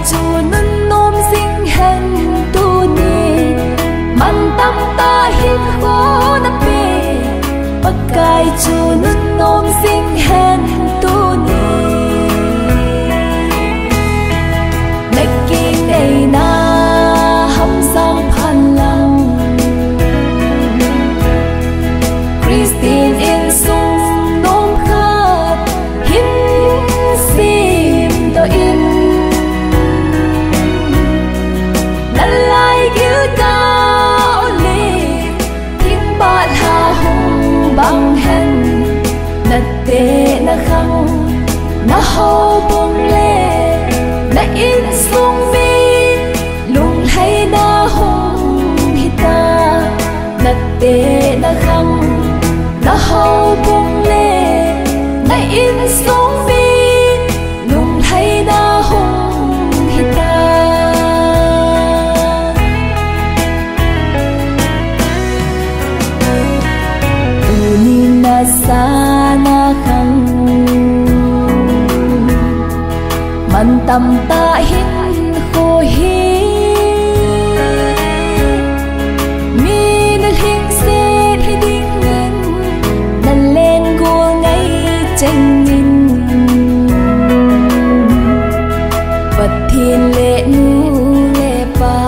chu nun nom sing hen tu ni man tam ta hin kho na pe pakai chu nun nom sing hen tu ni nakki nei na ham sang phan lang Christine in sung nom khat hin sim to in lalai gil ka oli thing bat ha hung bang hen na te na khang na ho bom le na in sung mi lung hai na hung hita na te na khang na ho bom le na in sung mi lung hai na hung hita tu ni na sa na khang man tam ta hin kho hi mi na hing se hi ding nin na len go ngai cheng nin pat thiên lệ nu lệ pa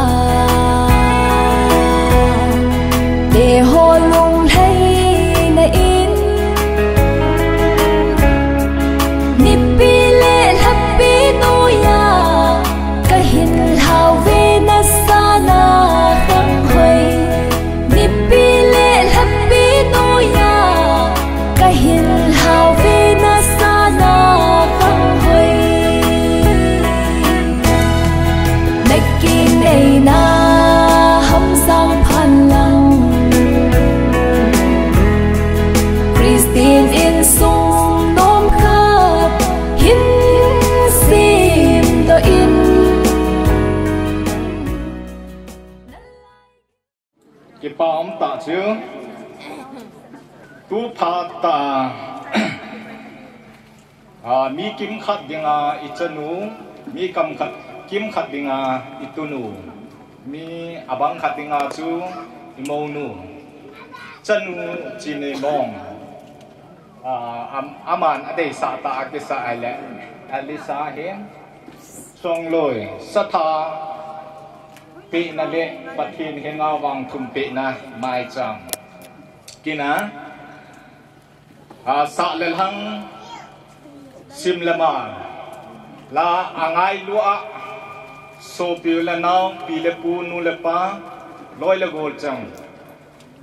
để ho lung hay na in nipi lệ happy nu ya ka hin hao ve na sa na khang hoi nipi lệ happy nu ya ka hin hao ve na sa na khang hoi nakki nei na ham sang phan lang Christine in sung nom khat hin sim to in cái ba ông ta chứ tu pha ta mi kim khát đi nga ichanu mi kam khát kim khát đi nga itunu mi abang khát đi nga chu imonu Chanu Chinneimong aman ade sa ta ke sa ale alisa he Chongloi Satha pehna le Vangthum pehna mai chang kina sa le hang sim lama la angai lua so pi la nau pi le pu nu le pa loi le gol chang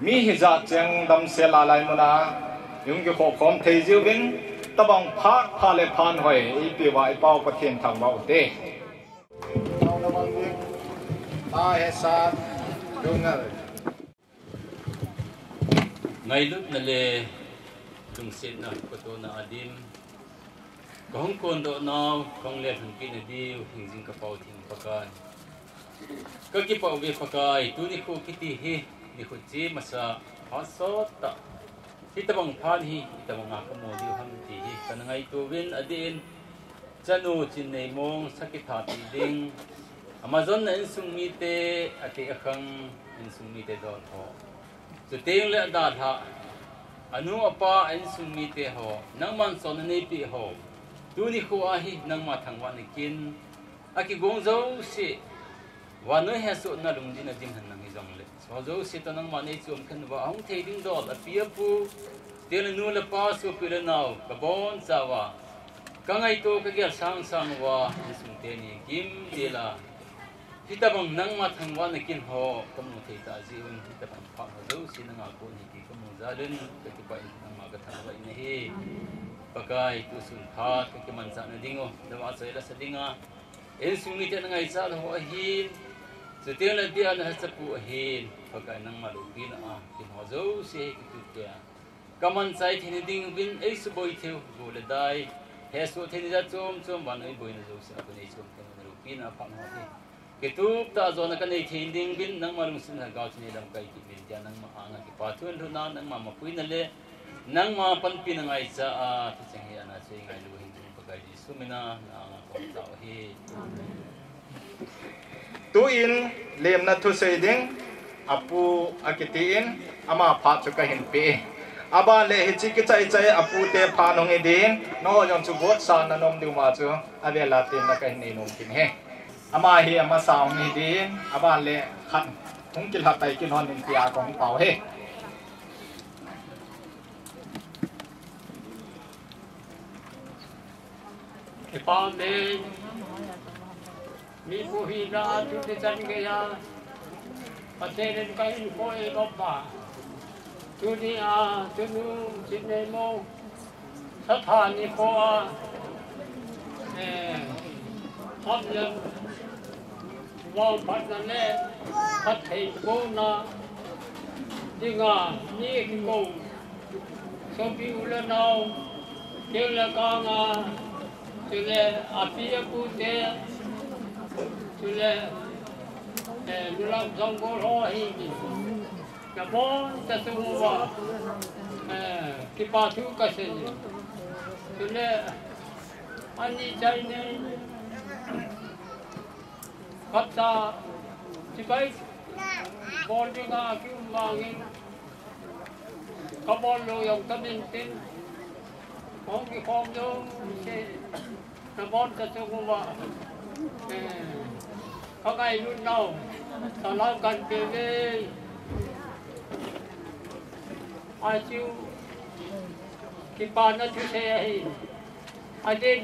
mi hi za chang dam se la lai mona yung ke kho khom thei jiu bin tabang pha le phan hoi i pi wa i pau pa thien thang ba te ta he sa dungal ngay lúc này là tung xin na có tô na adim có hong con độ nào không lẽ thằng kia đi hình dung cái bao thìn pakai cái bao về pakai tu ni khu kiti hi ni khu chi masa hasot ta kita bang phan hi kita bang ngak mo di ham ti hi kan ngai tu win adin Chanu Chinneimong Satha ding Amazon na insung mi te ati akhang insung mi te do ho so teng le da tha anu apa insung mi te ho nang man son nei pi ho tu ni khu a hi nang ma thang wa ni kin aki gong zo si wa noi ha so na lung din a jing han nang hi jong le so zo si to nang ma nei chum khan wa hong thei ding do a pia pu te le nu le pa so pi le nau ka bon sa wa ka ngai to ka gel sang sang wa insung te ni kim de la kita bang nang ma thang wa na kin ho kamu thei ta ji un kita bang pha zo si na nga ko ni ki kamu za den ka ki pai nang ma ka thang wa ni hi pakai tu sun pha ka ki man sa na dingo da wa sai la sa dinga en sung ni te na ngai sa ho hin so te la dia na sa pu hin pakai nang ma lu bin a ki ho zo si ki tu te kaman sai thini ding bin ei su boi theu go le dai he so thini da chom ban ei boi na zo sa ko nei chom ka na lu bin a pha ma thi ke tu ta zo na ka nei thini ding bin nang ma lung sin ha ga chini dam kai ki bin dia nang ma anga ki pa thun ru na nang ma pui na le nang ma pan pi na ngai sa a thi chang hi ana sei ngai lu hin pakai di su mina na anga ko ta hi in lem na thu sei ding apu akitin ama pha chu ka hin pe aba le hi chi ki chai chai apu te pha nong e din no yon chu bot sa na nom du ma chu ave la tin na ka ni nom kin he ama hi ama saung ni din aba le khan thung kil ha tai kin hon in pia kong pau he pa me mi bu hi na tu te chan ge ya pa te ren kai ko e ko pa tu ni a tu nu Chinneimong Satha ni ko a hot nhân vào phát là nè phát thầy cô na đi ngà như cái cô số phiếu lên nào kêu là con kêu là phía cô thế kêu là người làm xong cô lo hi cái bó ta tung vào cái ba thứ cái gì kêu là anh đi chơi này phát ra thì bây bón đi ngã kêu mangin các bón lôi ông các bên tin không cái phong đâu cái nó bón cho chúng mà các ngày luôn đâu tao nói cần cái đi ai chịu cái bàn nó chú xe ai đi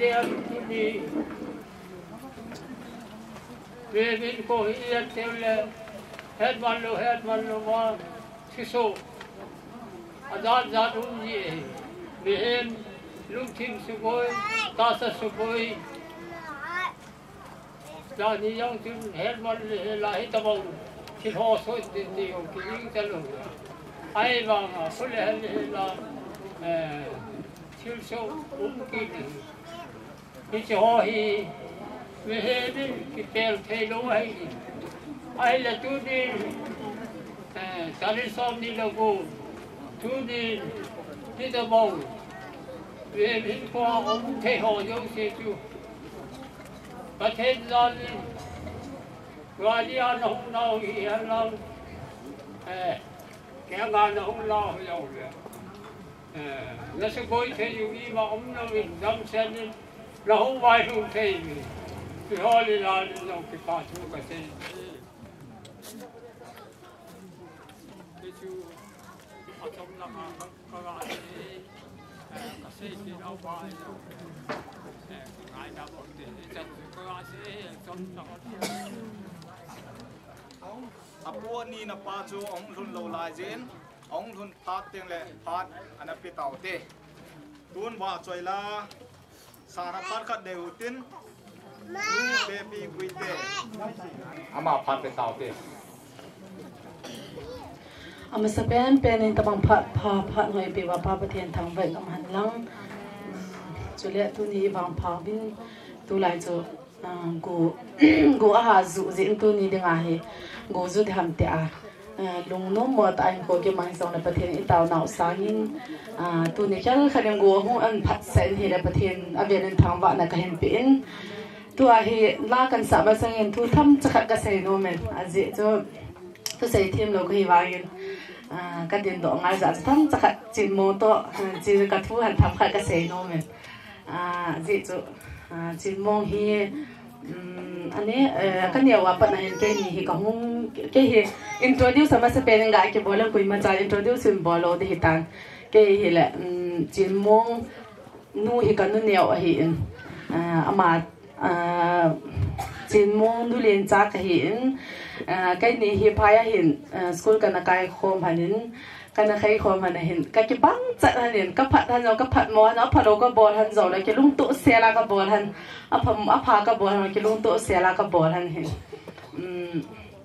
đi về bên cô yên theo là hếtวันlo mà cái số ra đúng gì về em lúc chim Tuboi ta sẽ Tuboi ra đi yang chim hếtวันlà hết tao bông thì họ soi tiền nhiều cái những cái luôn ai vàng số là chiêu số cái chỗ hi về hết cái bèo thay đổi ai là tu đi ta đi xong đi đâu cô tu đi đâu bông về bên qua ông thay họ giống xe chú và thế ra đi qua đi ăn không nào thì ăn lâu kéo ngan nó không lo lâu rồi nó sẽ bôi thế dù đi mà ông nó mình dám xem đi nó không vai không thấy thì họ đi làm nó cái phá chú cái gì cái chú ở trong năm có cái gì thì đâu phải ai đãบอกthì chắc có cái gì trong đó apu ni na pa chu ong lun lo lai jin ong lun phat teng le phat ana pi tau te tun wa choila sara par khat deu tin nu baby guite ama phat pe tau te ama sapen pen in tabang phat hoi pe wa pa pathian thang vai ngam han lang chule tu ni wang pha bin tu lai chu gu a zu zin tu ni dinga he gu zu tham te a lung no mo ta ko ke mang song na pathian i taw nau sangin tu ni chal khanem gu hu an phat sen hi la pathian avian an thang wa na ka hen pin tu a hi la kan sa ba sangin tu tham chakhat ka sei no men a je cho tu sei thêm lo ko hi wangin ka din do ngai za tham chakhat chin mo to chi ka thu han tham khat ka sei no men je cho Chinneimong hi ane kan ya wa pa na hen ke ni hi ka hung ke hi introduce sama se pen ga ke bola koi ma cha introduce symbol o de hitan ke hi la Chinneimong nu hi kan nu neo hi ama Chinneimong nu len cha ka hi cái này hi phaya hin school kana kai khom hanin kana khai khom han hin ka ki bang chat hanin ka phat han ka phat mo na phalo ka bol han zo la ki lung tu sela ka bol han a pha ka bol han ki lung tu sela ka bol han hin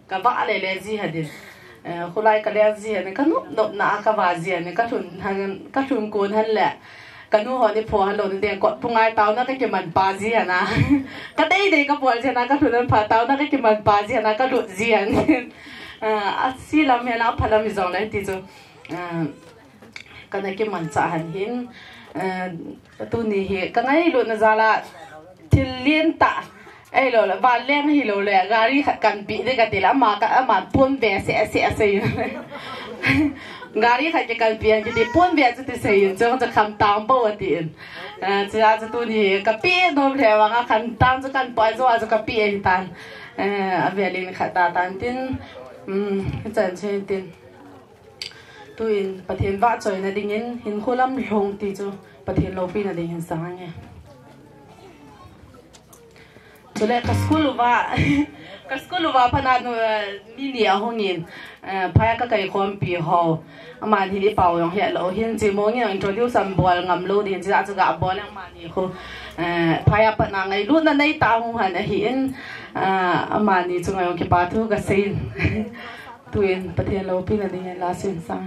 ka ba le le ji hadin khulai ka le ji han ka no na ka ba ji han ka thun kun han la ka nu ho ni pho han lo ni de ko pungai taw na ka ki man pa ji hana ka dei dei ka bol jena ka thun pha taw na ka ki man pa ji hana ka lu ji han a si lam he na phala mi zo la ti zo kana ki man cha han hin tu ni he ka ngai lu na zala thil lien ta ai lo là van leng hi lo le gari kan pi de ka te la ma pon ve se gari kha kan pi ki pon ve chu te se yin chong cha kham tang bo tin cha tu ni ka pi no le wa nga khan tang chu kan poi zo ka pi ai tan a ve lin kha ta tan tin chan chen tin tuin pathian wa choi na ding in hin kholam hlong ti chu pathian lo pi na ding hin sang nge chule ka school wa phana no ni a hongin phaya ka kai khom pi ho ama ni pau yong he lo hin chi mo ngi introduce am bol ngam lo din cha ga bol ma ni kho phaya phana ngai lu na nei ta hong han hi in ama ni chu ngai ki pa thu ka sein tuin pathian lo pi na ding la sin sang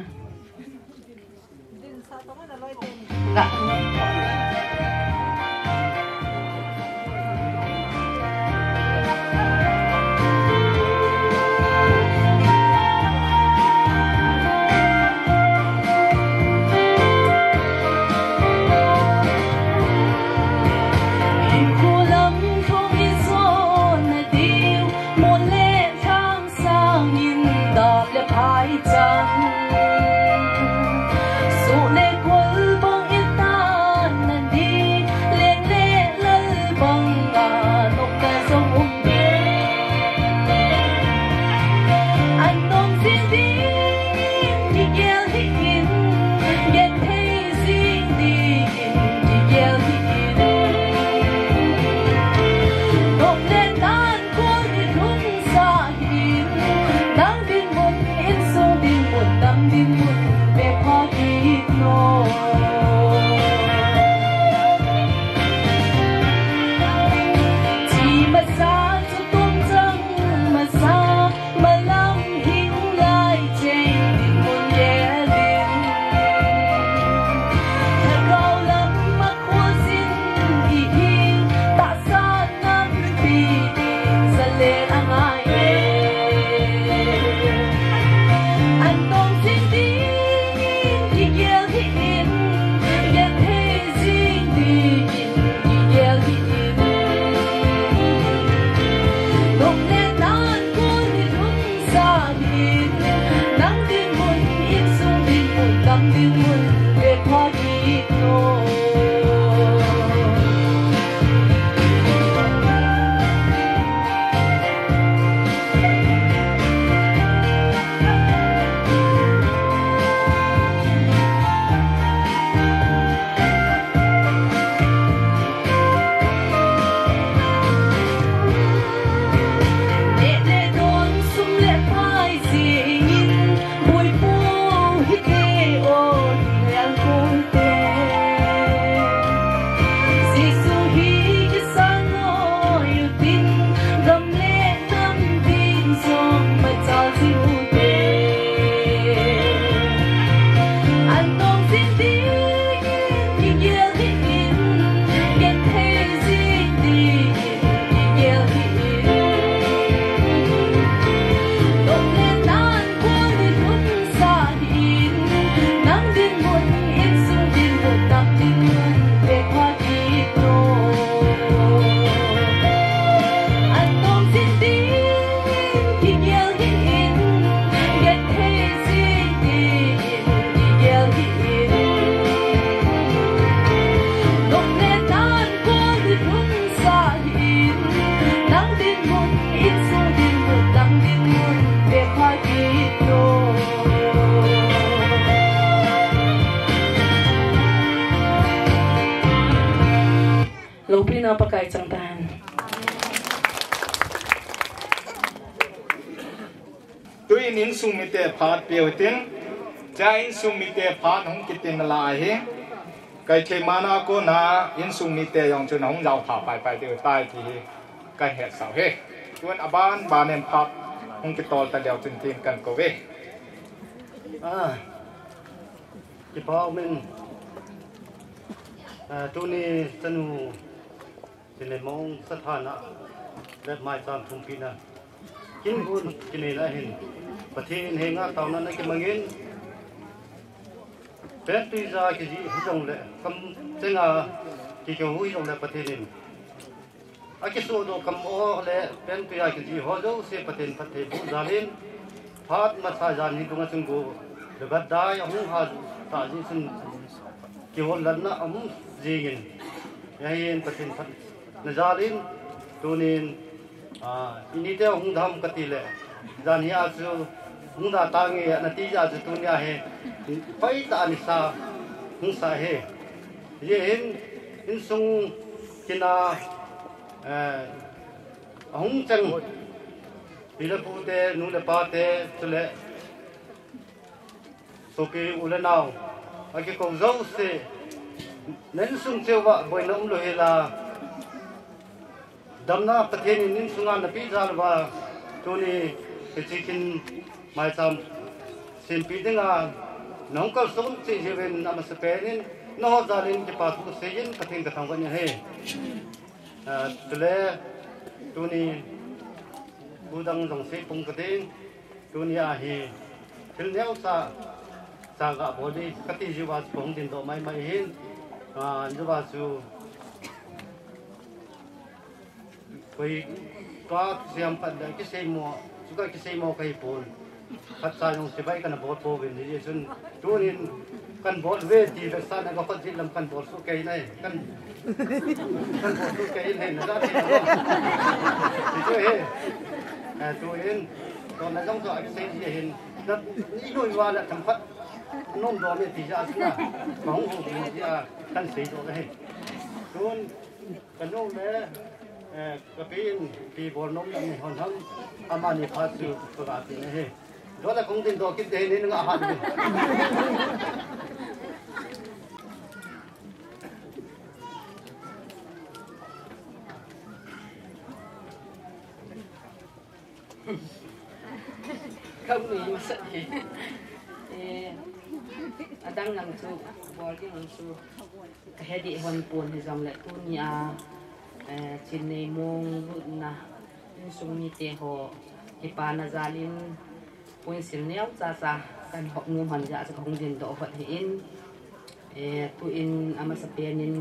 ga pakai cangtahan. Tu in sumite phat peutin, ja in sumite phat hong kitin la he. Kai the mana ko na in sumite yong chun hong jau pha pai de tai thi kai he sao he. Tuan aban banen phat hong kitol ta leo chun tin kan ko ve. Ki pa men tu ni Chanu Chinneimong Satha na let mai Vangthum pehna kin bun kini la hin pathin he nga taw na ki mangin pet tu za ki ji hujong le kam chenga ki ko hui jong le pathin aki su do kam o le pen tu ya ki ji ho do se paten pathe bu zalin phat ma sa jan hi dunga chung go debat dai hung ha ta ji sun ki hol lan na am jingin yain paten phat na zalin tunin ini te hung dham katile jan hi asu hung da tangi natija ju tunya he pai ta ni sa hung sa he ye in sung kina hung chang bila pute nu le pate chule soki ulanau agi ko zo se nen sung chewa boinom lo hela damna patheni nin sunga na pi jalwa tuni chikin mai sam sin pi dinga nongkal sung chi jeven amasepenin no zalin ki patu seyin pathin ka thangwan he tule tuni budang dong se pung kating tuni a hi thil neu sa ga body kati jiwa pung din do mai hin jiwa su koi ka siam pad ki sei mo suka ki sei mo kai pon pat sa nong sibai kana bot po bin ni sun tunin kan bot ve ti ve sa na ko jit lam kan bot su kai nai kan bot su kai nai na da ti tu he tu in to na jong so ai sei ji hin da ni noi wa la tham phat nom do me ti ja na bong ho ti ja kan sei do he tun kan no le cái pi bol nom ni hon ham amani phat su to ga ti he do la kong tin do ki te ni nga han không nghĩ sợ gì đang nằm su bò cái nằm su cái đi hoàn buồn thì dòng lại tu nhà Chinneimong na sung ni te ho ipana zalin point sil neu cha cha kan hok ngum han ja sa khong din do hot he in tu in ama sa penin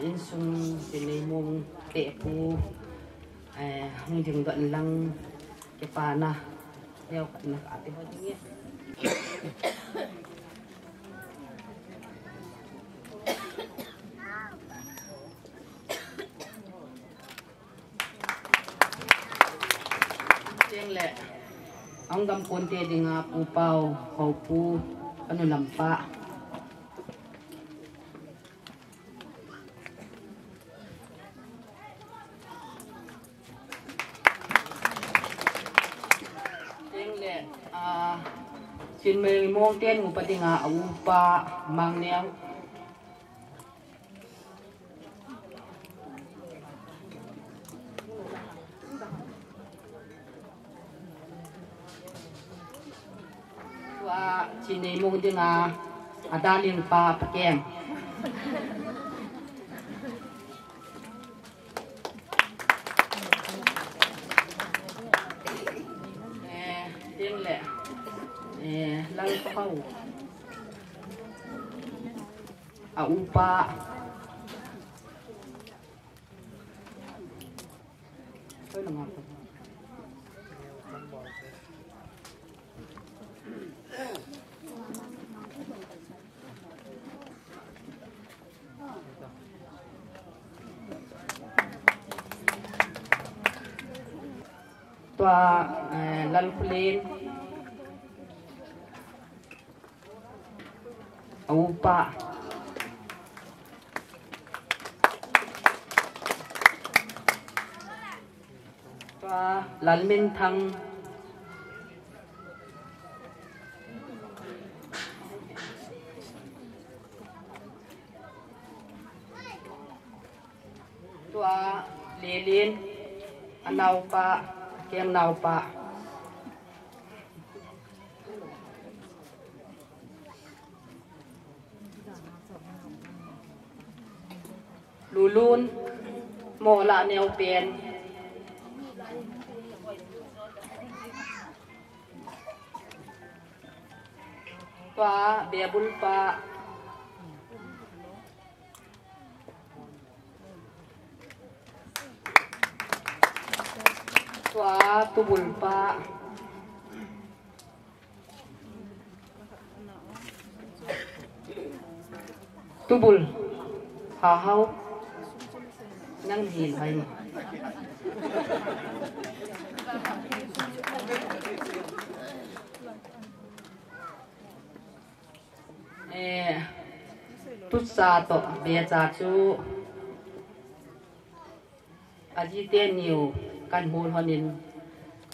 in sung Chinneimong te pu hung ding do lang ipana neu kan na ate ho ding ông gam konte dinga pu pau ho pu anu lampa tengle Chinneimong ten ngu padinga upa mangneu Chinneimong dinga adalin pa pakem tengle lang pau upa tôi là ngọt tua lal pulen upa tua lal min thang tua lelin anau pa kem nau pa lulun mo la neo pen pa bebul pa tua tubul pa tubul hahau nang hin hai tut sa to be cha chu aji te niu kan hol honin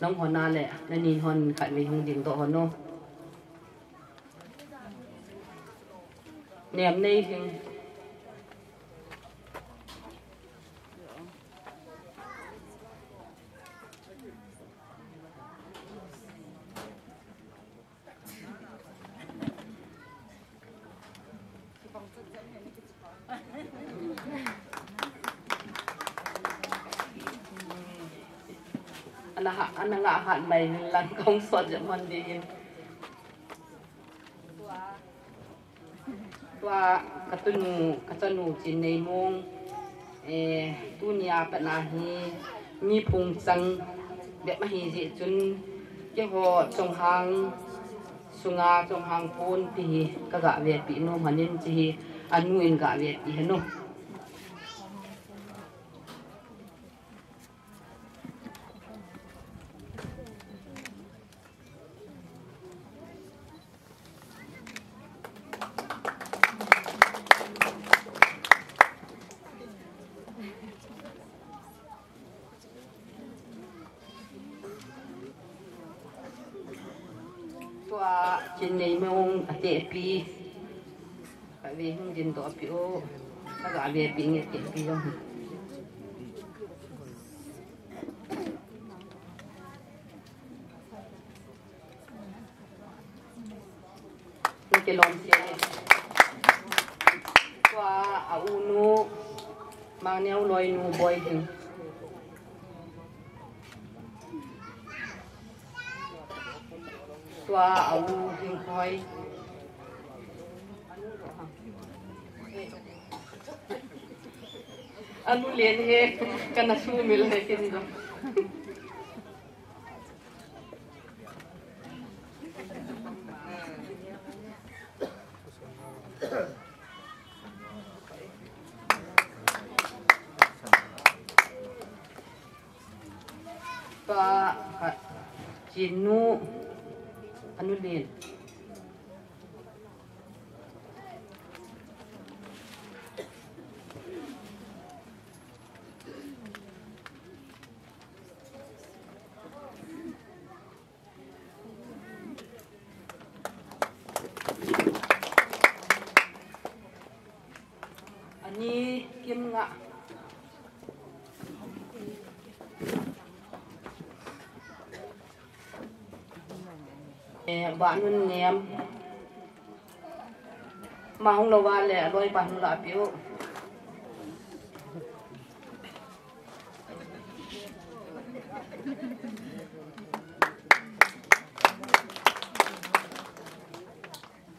nong hona le nanin hon khat mi hung ding do hono nem nei hing anh ngã hạn mày lần công suất cho mình đi qua cái Chanu Chinneimong tu nhà pehna mi phung sang đẹp mà hi gì chun cái họ trong hàng sunga trong hàng phun thì các gã Việt bị nó mà nên chỉ anh nuôi gã Việt bị nó Chinneimong ate pi cái về hung din to pi o các gã về pi nghe ate pi lo cái lon xe qua au nu mang neo loi nu boy hin tua au hing khoi anu len he kana su mil he kin do tua Chinu anu len ani kim nga bạn luôn ném mà không lâu ba lẹ đôi bạn không lại biểu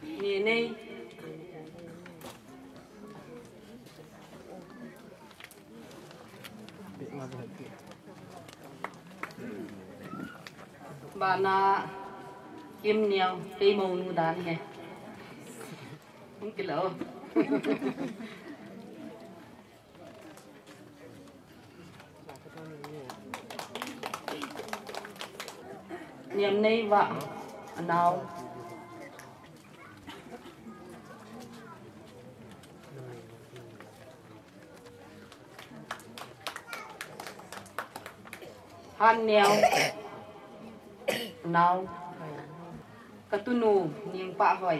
nè này bạn kim neo cây màu nu đan hè không cái lỡ niềm nay vợ nào han neo nào katunu niang pa hoy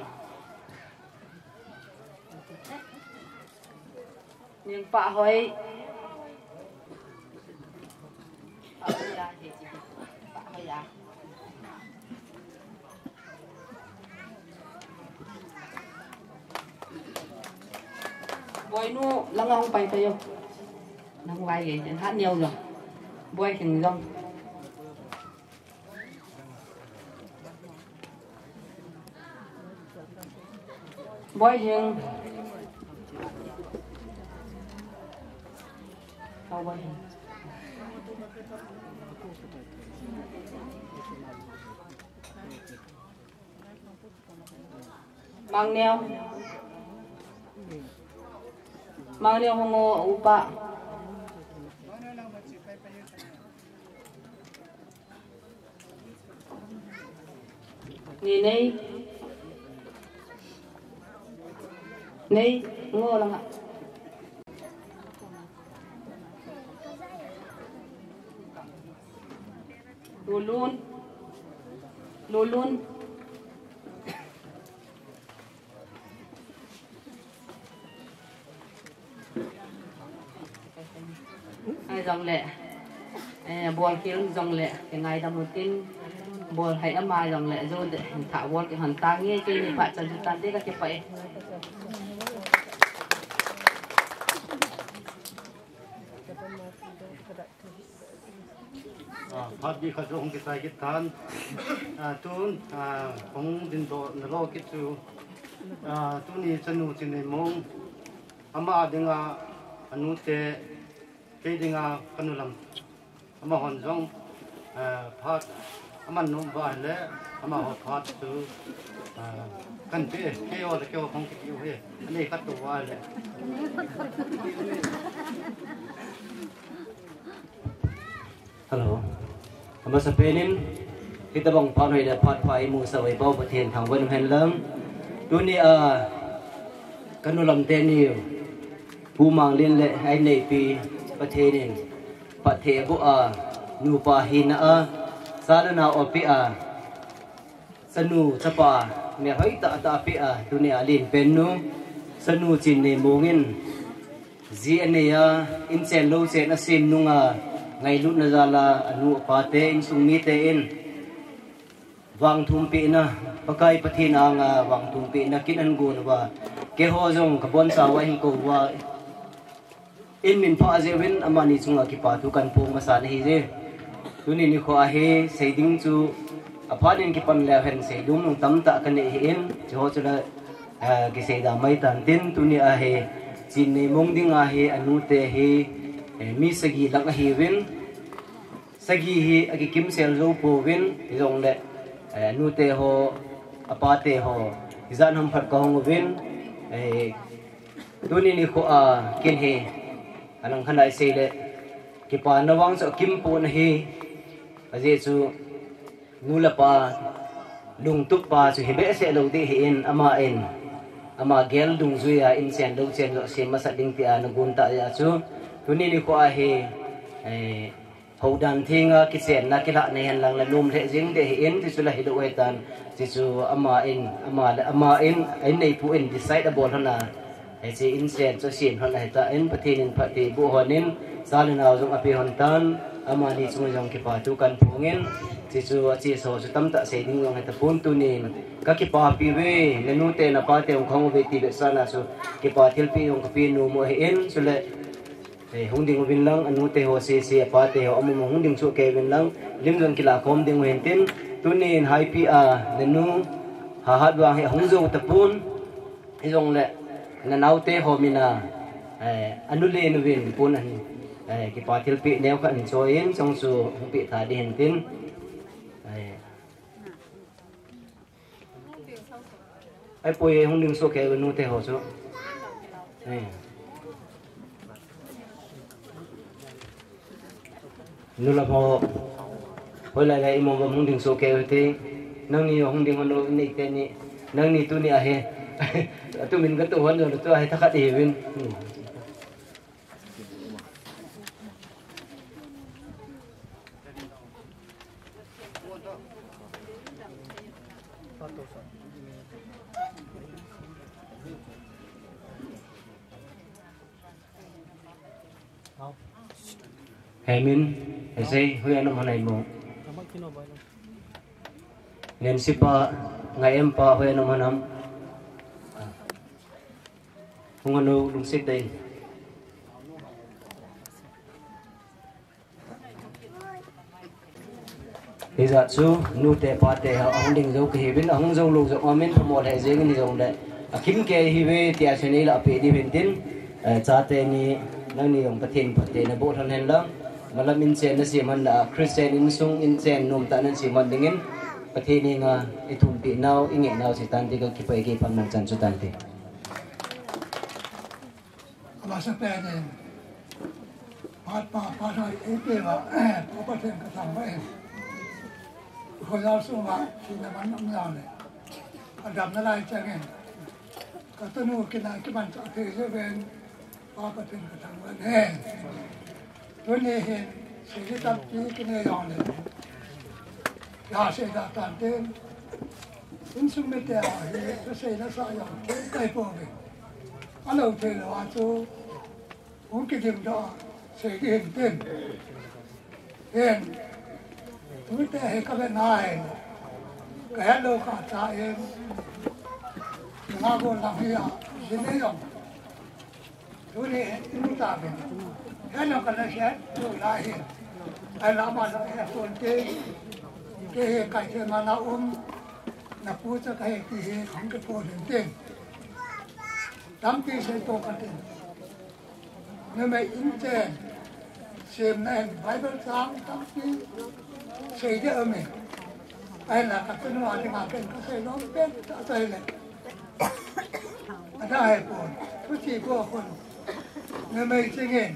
niang pa hoy ya he pa hoy ya boy nu langang pai tayo nang vai ge hát nhiều rồi boy hình rong boy hình sao boy hình mang neo hongo upa ni nei ngo lang lulun ai dòng lệ bol kêu dòng lệ cái ngày đầu tiên bol hay âm mai dòng lệ rồi để thả bol cái hòn ta nghe cái này phải chân tan đấy cái phải phát đi khởi động cái tài cái tan tuôn không đến độ nó cái chú tuôn đi Chanu Chinneimong ama dengan anu te ke dengan kanulam ama honjong phát ama nu ba le ama ho phát tu kan te ke o le ke o không ke o he ani kat tu wa le hello ama sa penin kita bang pan hoi da phat phai mu sa wai bau pathen thang wen hen lam tu ni kanulam te ni pu mang lin le ai nei pi pathen pathe bu nu pa hin salana opi sanu chapa me hoi ta pi tu ni alin pennu Chanu Chinneimong ji aneya in chen lo chen asim nunga ngai lut na zala anu pa te in sungmi te in Vangthum peh na pakai pathin anga Vangthum peh na kin an gun wa ke ho jong ka bon sa wa hi ko wa in min pha je win amani chunga ki pa tu kan pung masa hi je tuni ni kho a he seiding chu aphanin ki pan le hen seidum nong tam ta kan hi in jo chu la ki seida mai tan tin tuni a he Chinneimong ding a he anu te he mi sagi lang hi win sagi hi agi kim sel zo po win jong le nu te ho apa te ho izan ham phat ka hong win tuni ni kho kin he anang khanai se le ki pa nawang so kim po na hi aje chu nu la pa lung tu pa chu he be se lo ti hi in ama gel dung zuya in sen lo chen lo se ma sa ding ti an gun ta ya chu tuni ni ko a he ho dan thinga ki sen na ki la ne han lang la num the jing de in ti chu la hi lo we tan ti chu ama in ai nei pu in decide about hana ai chi in sen cho sin hana ta in pathin in phati bu honin salina jong api hon tan ama ni chu jong ki pa tu kan phungin ti chu chi so chu tam ta se ding jong ta pun tu ni ka ki pa pi we le nu te na pa te ong khong ve ti be sana chu ki pa thil pi ong pi nu mo he in chu le hung ding win lang anu te ho se pa te ho amu hung ding chu ke win lang lim jong kila khom ding wen tin tunin hai pi le nu ha hat wa he hung zo ta pun i jong le na nau te ho mina anu le nu win pun an ki pa thil pi neu ka an join jong su hung pi tha di hen tin ai poi hung ding so ke nu te ho chu nu la ho hoi lai imong hung ding so ke te nang ni hung ding no ni te ni nang ni tu ni a he tu min ga tu hon jo tu a he thakat e win Hemin, ese huya no manai mo. Nen sipa ngai em pa huya no manam. Hungano lung sit dai. Iza chu nu te pa te ong ding zo ki bin ong zo lu zo amen mo le je ni zo le. Akim ke hi we ti a cheni la pe di bin tin cha te ni nang ni ong pathin pate na bo than hen lang. Malam in chen na si man Christian in sung in chen nom ta nan si man dingin ประเทศนี้งาไอทุ่มปีนาวอิงเงนาวสิตันที่ก็คิดไปกี่พันมันจันสุตันที่มาสเปนเองพาไทยเอเปว่าพอประเทศก็ทำไว้คนเราสู้มาที่มันน้ำยาวเลยอันดับนั่นอะไรจะเงี้ยก็ต้องนู่นกินอะไรกินมันจะเทเสเป็นพอประเทศก็ทำไว้แน่ตัวนี้เห็นสิ่งที่ทำที่กินอะไรเลยยาเสพติดต่างเต้นอินสุเมตอาเฮจะเสพแล้วสายองเท่ไกลพอไปอะไรเท่เราจูผมคิดถึงดอเสกเห็นเต้นเห็นทุกแต่เห็นก็เป็นนายแก่โลกาตาเองมาโกนหลังเฮียสิเนยองทุกนี้นู่นตาเป็นแค่นั้นก็เลยแค่ดูลายเห็นไอ้ละมันไอ้ส่วนเต้เกไก่เทมานานับพูดจะไก่ที่เฮของกระโปรงเต้นตั้มปีเสยโตกันเต้นเมื่อไม่อินเจนเสียมนั่นไบเบิลซังตั้มปีเสยเยอะไหมไอ้ละกับตัวนี้งานเป็นก็เสยน้องเป็นเสยเลยได้ปวดทุกทีพวกคนเมื่อไม่จริงเอง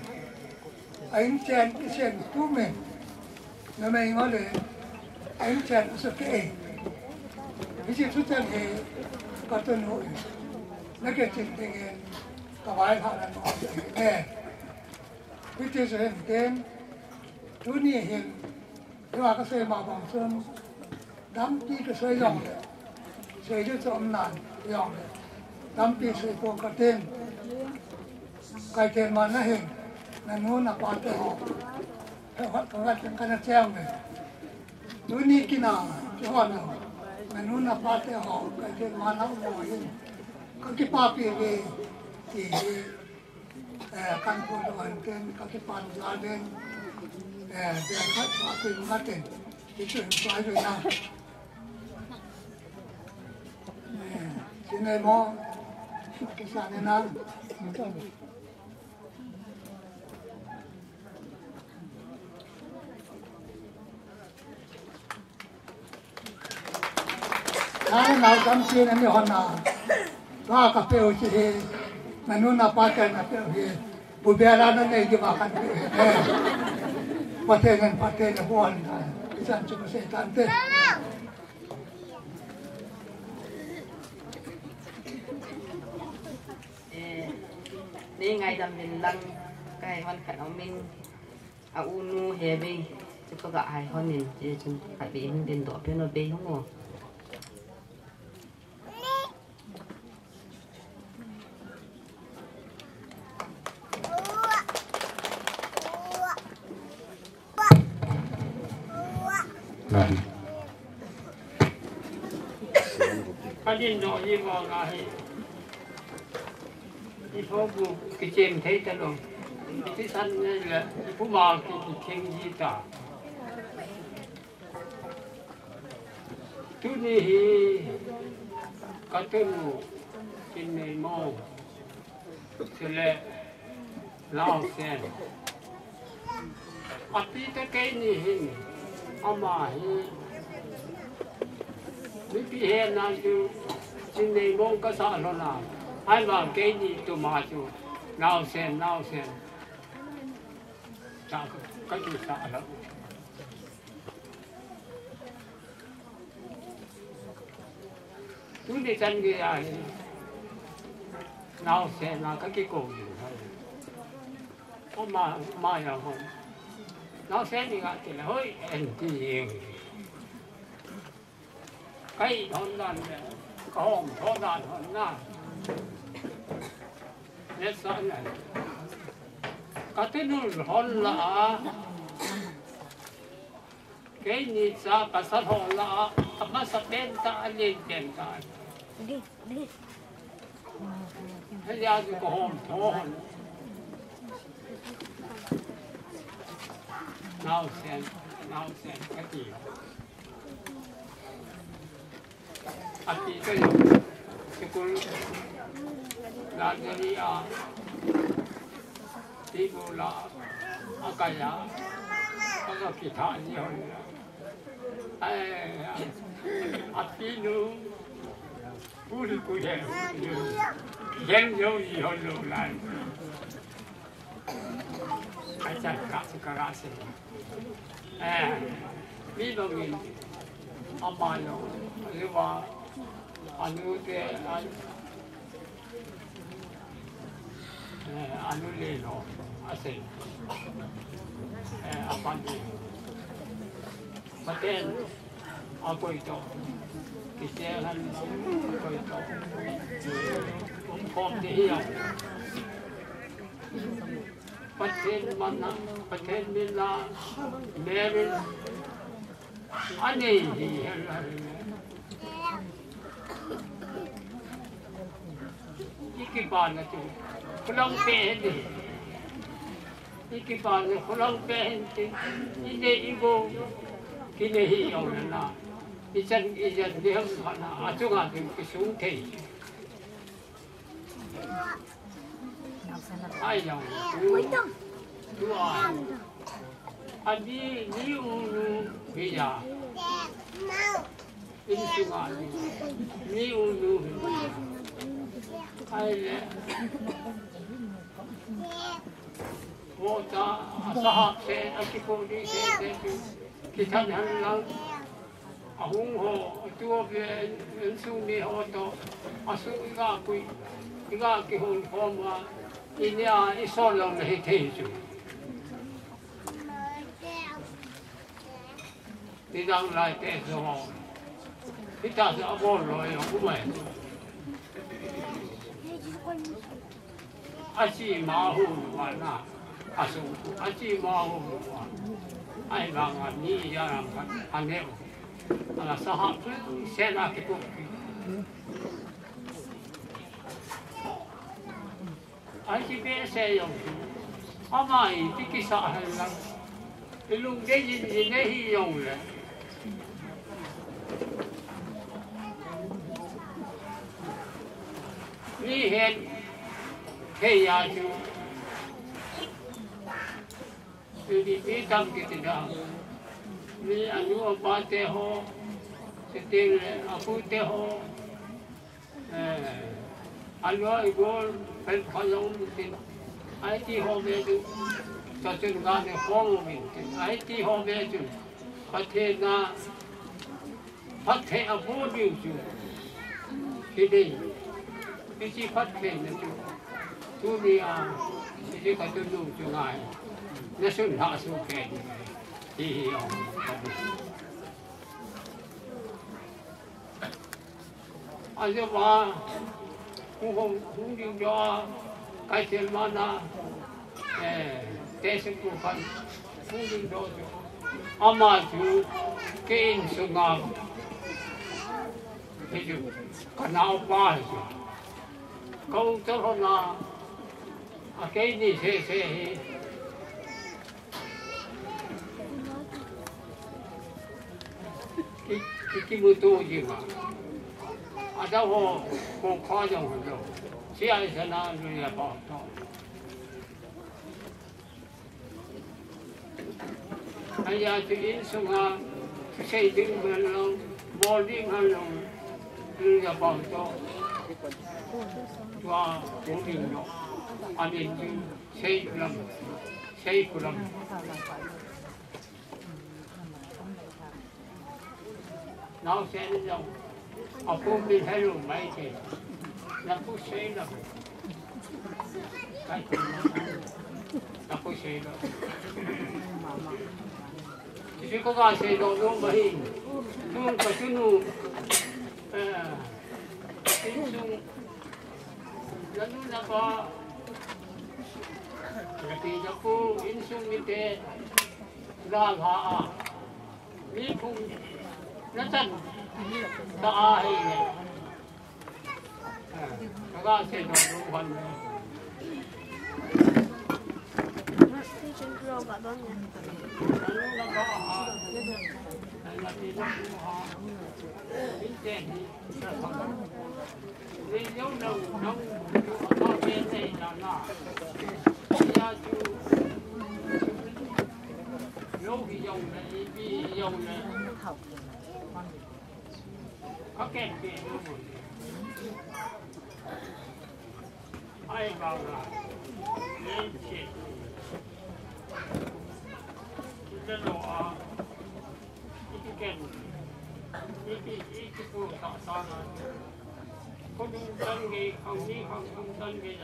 ไอ้อินเจนที่เสียมตู้เมื่อไม่งั้นเลยไอ้เจ้าสุดเก๋วิจิตรสุดเก๋ก็ตัวนู้นนักเก็ตจริงจริงก็ไว้ผ่านนั้นออกจากแม่วิจิตรสุดเก๋ทุนี้เห็นที่ว่าก็เสมาบางส่วนดำปีก็เสยองเลยเสยด้วยจอมนานยองเลยดำปีเสยพวกกระเต้นไก่เต้นมานะเห็นนั่นนู้นนักปาเต้หอกแต่วัดก็วัดเป็นกันแจ้งเลยดูนี่กินอ่ะที่ห้องเรามันนู่นน่ะป้าเต้ห้องก็จะมานั่งมองก็คิดป้าปีเองที่การพูดวันเต็นก็คิดป้าลาเด่นเดี๋ยวเขาป้าปีมาเต็นที่ช่วยสายด้วยนะที่ในมองกิจการในนั้นเราทำสิ่งนี้หันหน้าก็กระเป๋าที่มันนู่นน่ะป้าแกน่ะเป๋าที่บุเบลานั่นเองที่มาขันประเทศนั้นประเทศนั้นบ้านที่ฉันจะมาเสียตันเต้นี่ไงจำเป็นลังใกล้วันขันเอามินเอาอูนูเฮบีจะก็กะไอเขาเนี่ยจะจนขายไปมันเดินต่อเพื่อนเราไปทั้งหมดเขาดินโดยี่มองอะไรที่พ่อบุกกิจเจมเทตลงที่สั้นนี่แหละที่ผู้มากิจเข่งยีตาทุนี้ก็ต้นกินในหม้อเสร็จแล้วเส้นอัดที่ตะเกียนี่เห็นเอามามีพี่เห็นนั่นอยู่จินในมงก็สารนาให้มาเกนี่ตัวมาอยู่น่าเส้นจากก็อยู่สารแล้วทุกที่ฉันก็ยังน่าเส้นน่าก็กี่โกงอยู่ก็มาอย่างนั้นน่าเส้นนี่ก็ที่ละเฮ้ยเอ็นที่เองใครทนนั่นเนี่ยก็ห้องทนนั่นทนนั่นเนี่ยสันเนี่ยก็ที่นู่นทนละแค่นี้จะก็สัตว์ทนละทำมาสัตว์เป็นตาเลี้ยงเป็นตาให้ยาดูก็ห้องทนน่าเส้นก็ดีอันนี้ก็อยู่ที่คุณร้านนี้ที่บุลาอากาศก็พิธานี่คนไอ้ nu ul ku yen yo yo lo lai acha ka se mi lo mi amalo lewa anu te anu le no ase apandi paten ako ito kisihan ako ito kom de hiya paten mana paten nila meron ani ikiban na tu kulang pehna ikiban na kulang pehna hindi ibo kinahiyaw na isan diham na atung ating kisungkay ayaw tuwa adi ni unu biya insungan ni unu ay wota sahab se akipodi se kita lang ahung ho tuwa be insuni ho to asu iga ki hon koma inya isolong na hiteju tidang lai te so kita sa abol lo yo kumai aci mahu mana asu aci mahu ai bang ni ya ram ane ala sahab sena ke ko aci be se yo amai tikisa halang ilung de yin ne hi yo le ni het hey ya chu di tam kita dah ni anu apa te ho setil aku te ho anu igol pen khayong tin ai ti ho be tu cho chân ga ne phong min tin ai ti ho be tu pathe na pathe abu bi chu ki dei ki pathe na chu tu ni a ki ka tu nu chu ngai nó xuân họ xuân kẹt thì anh sẽ bảo cũng đi cho cái tiền mà na tết sinh của con cũng đi cho ama chú cái in xuân ngam thì chú cái nào ba chú câu cho họ là cái gì sẽ cái mưa to gì mà, ada ho con khoa trong hồ lô, xe ai sẽ na rồi là bỏ to, bây giờ thì in xuống ha, xây dựng mình luôn, bỏ đi hàng luôn, rồi là bỏ to, và cố định nó, anh em xây làm. Nó sẽ đến đâu, ở phố bên hay luôn mấy thì là phố xe đó, cái là phố xe đó, chỉ có cái xe đó luôn mà hình, luôn cả chú nu, tính chung, nó luôn là có, thì nó phố in chung như thế, ra hả, đi cùng nó chân ta hay này các bạn sẽ nói đúng hơn pakai di ai vào là lên chị cái lộ cái kèn cái phụ tạo sao là không tân cái không đi không tân cái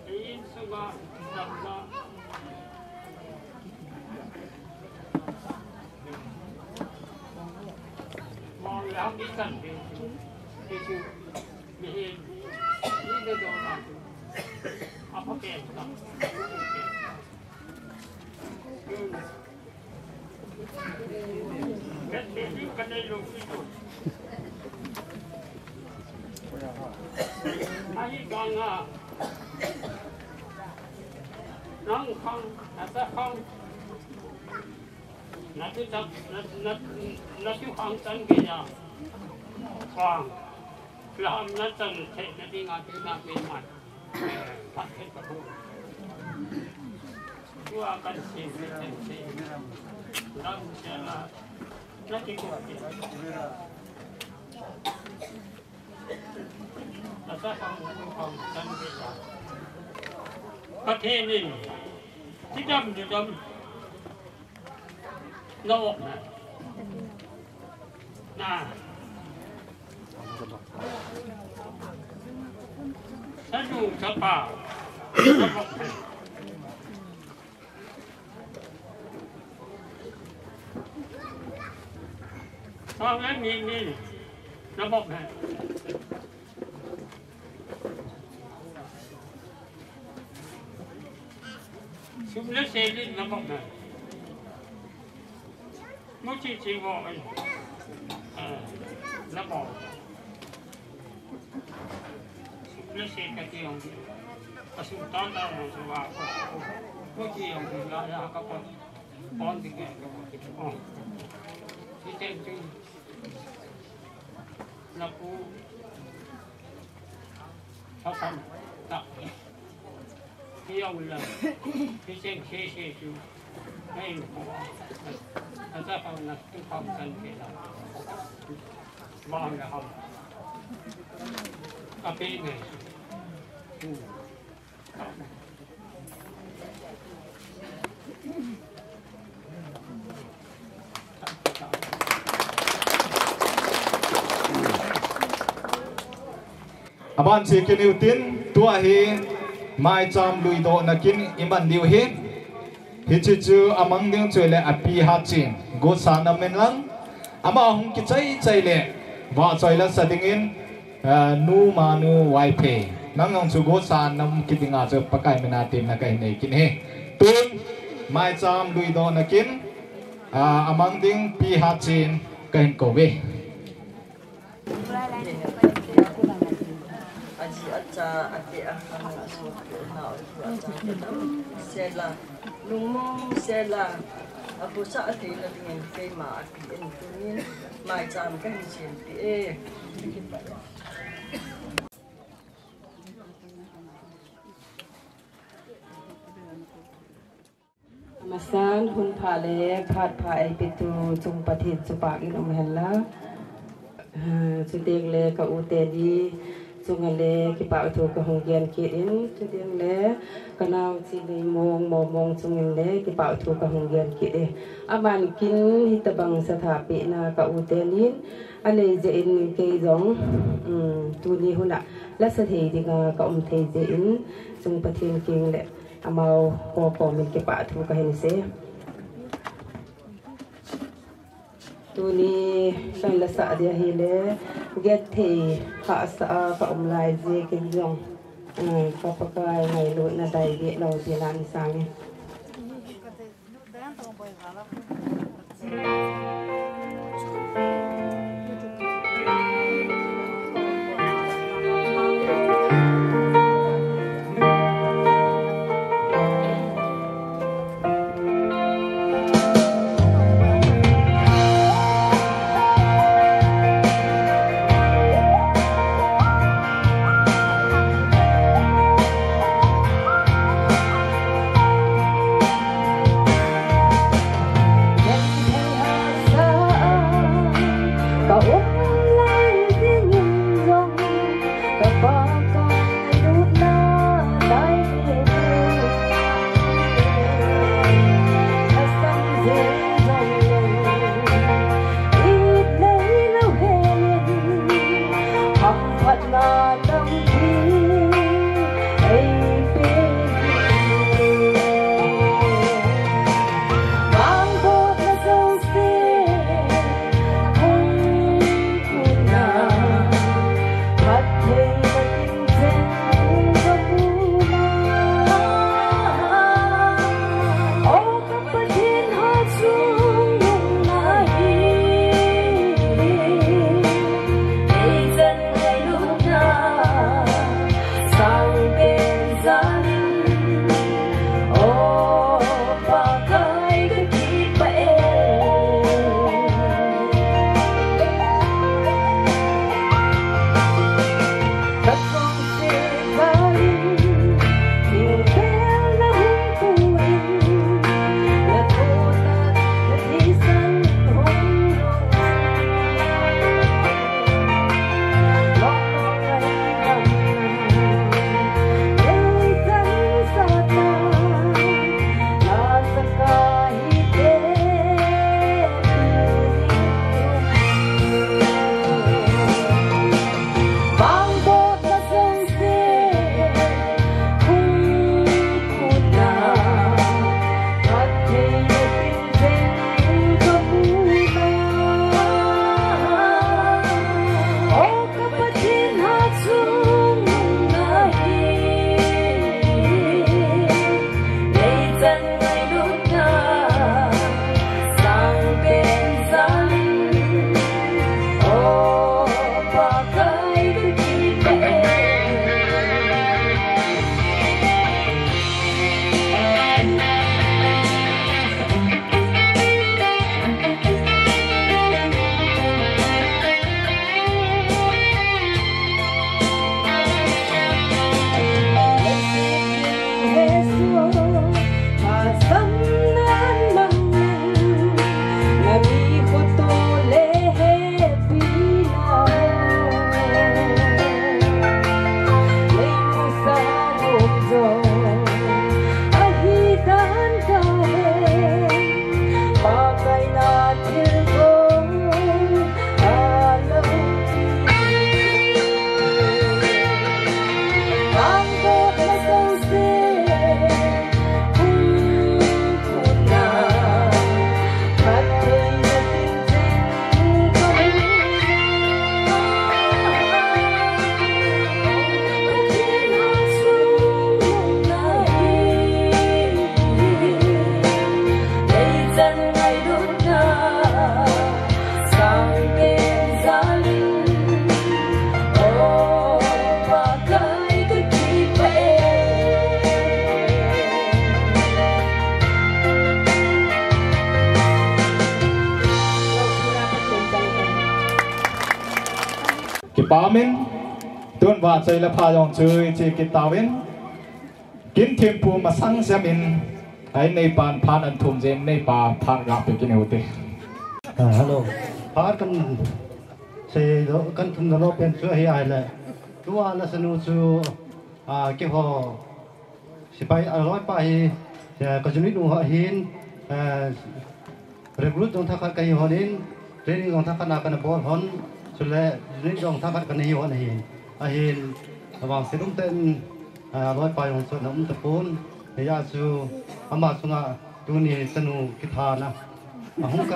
gì cái số mà đập ra mong là không đi cần thì chịu bị đi đến đâu là apa kèn đó cái này luôn ai còn à nó không ta không nó cứ tập nó cứ không chân cái nào còn làm nó chân thế nó đi ngồi cái nào bên ngoài phát hết cả bộ qua cần xem nó sẽ là nó chỉ có nó sẽ không chân cái nàoประเทศนี้ที่ดำอยู่ดำโลกน่ะถ้าอยู่สภาตอนนั้นมีระบบไหนชุมเล็กเซลินระบบไหนมุชิจิโวระบบชุมเล็กเซกันที่องค์กสุตันดาวน์สวามุชิองค์ลายากับปอนติเกะอ๋อที่เต็มจุนับผู้เขาทำตักที่เอาเลยที่เช่นเชื่อจูไม่หัวอาจจะเขานักทุกความสันติเราวางนะครับก็เป็นไงอาบานสิกินิวตินตัวเฮไม่จำลุยโดนักินอิมันดิวเฮฮิจิจูอามังดิงช่วยเล่อปีฮัจินกุศลนำเมนลังอามาหงกิใจเล่ว่าช่วยเล่สดิ่งนูมานูไวเพนั่งงจูกุศลนำกิดิงอาจะปะไก่เมนาติมนักเนกินเฮตุนไม่จำลุยโดนักินอามังดิงปีฮัจินกันโกเวaja ati akan asuh kenal aja kita sela lumong sela abu saat ini dengan tema ati ini macam kan sini masan hun phale phat phai pitu chung pathin chupak in omhella chudeng le ka utedi chungale ki pa thu ka honggian ki in chudeng le kanau Chinneimong momong chungin le ki pa thu ka honggian ki e aman kin hitabang satha pehna ka utenin ane je in ke jong tu ni huna la sa thei dinga ka thei je in chung pathin king le amau ko min ki pa thu ka hen se tu ni san la sa dia hi le get the ka sa ka lai je ke jong ka pa kai ngai lo na dai ge lo ti lan sang bà mình tuần và chơi là pha dòng chơi chơi cái tàu bên kiến thêm phù mà sang xem mình ấy này bàn phan ăn thùng gen này bà phan gặp được cái nào thế hello phan kan se do kan thum do pen chu hi ai la tua la sanu chu cái họ sipai aloi pa hi ka junit nu ha hin recruit dong thak ka hi honin training dong thak na kana bol hon sule junit dong thak ka hi hon hi hin awang sedum ten loi pa yong chu nam tapun ya chu ama sunga tuni sanu kitha na hong ka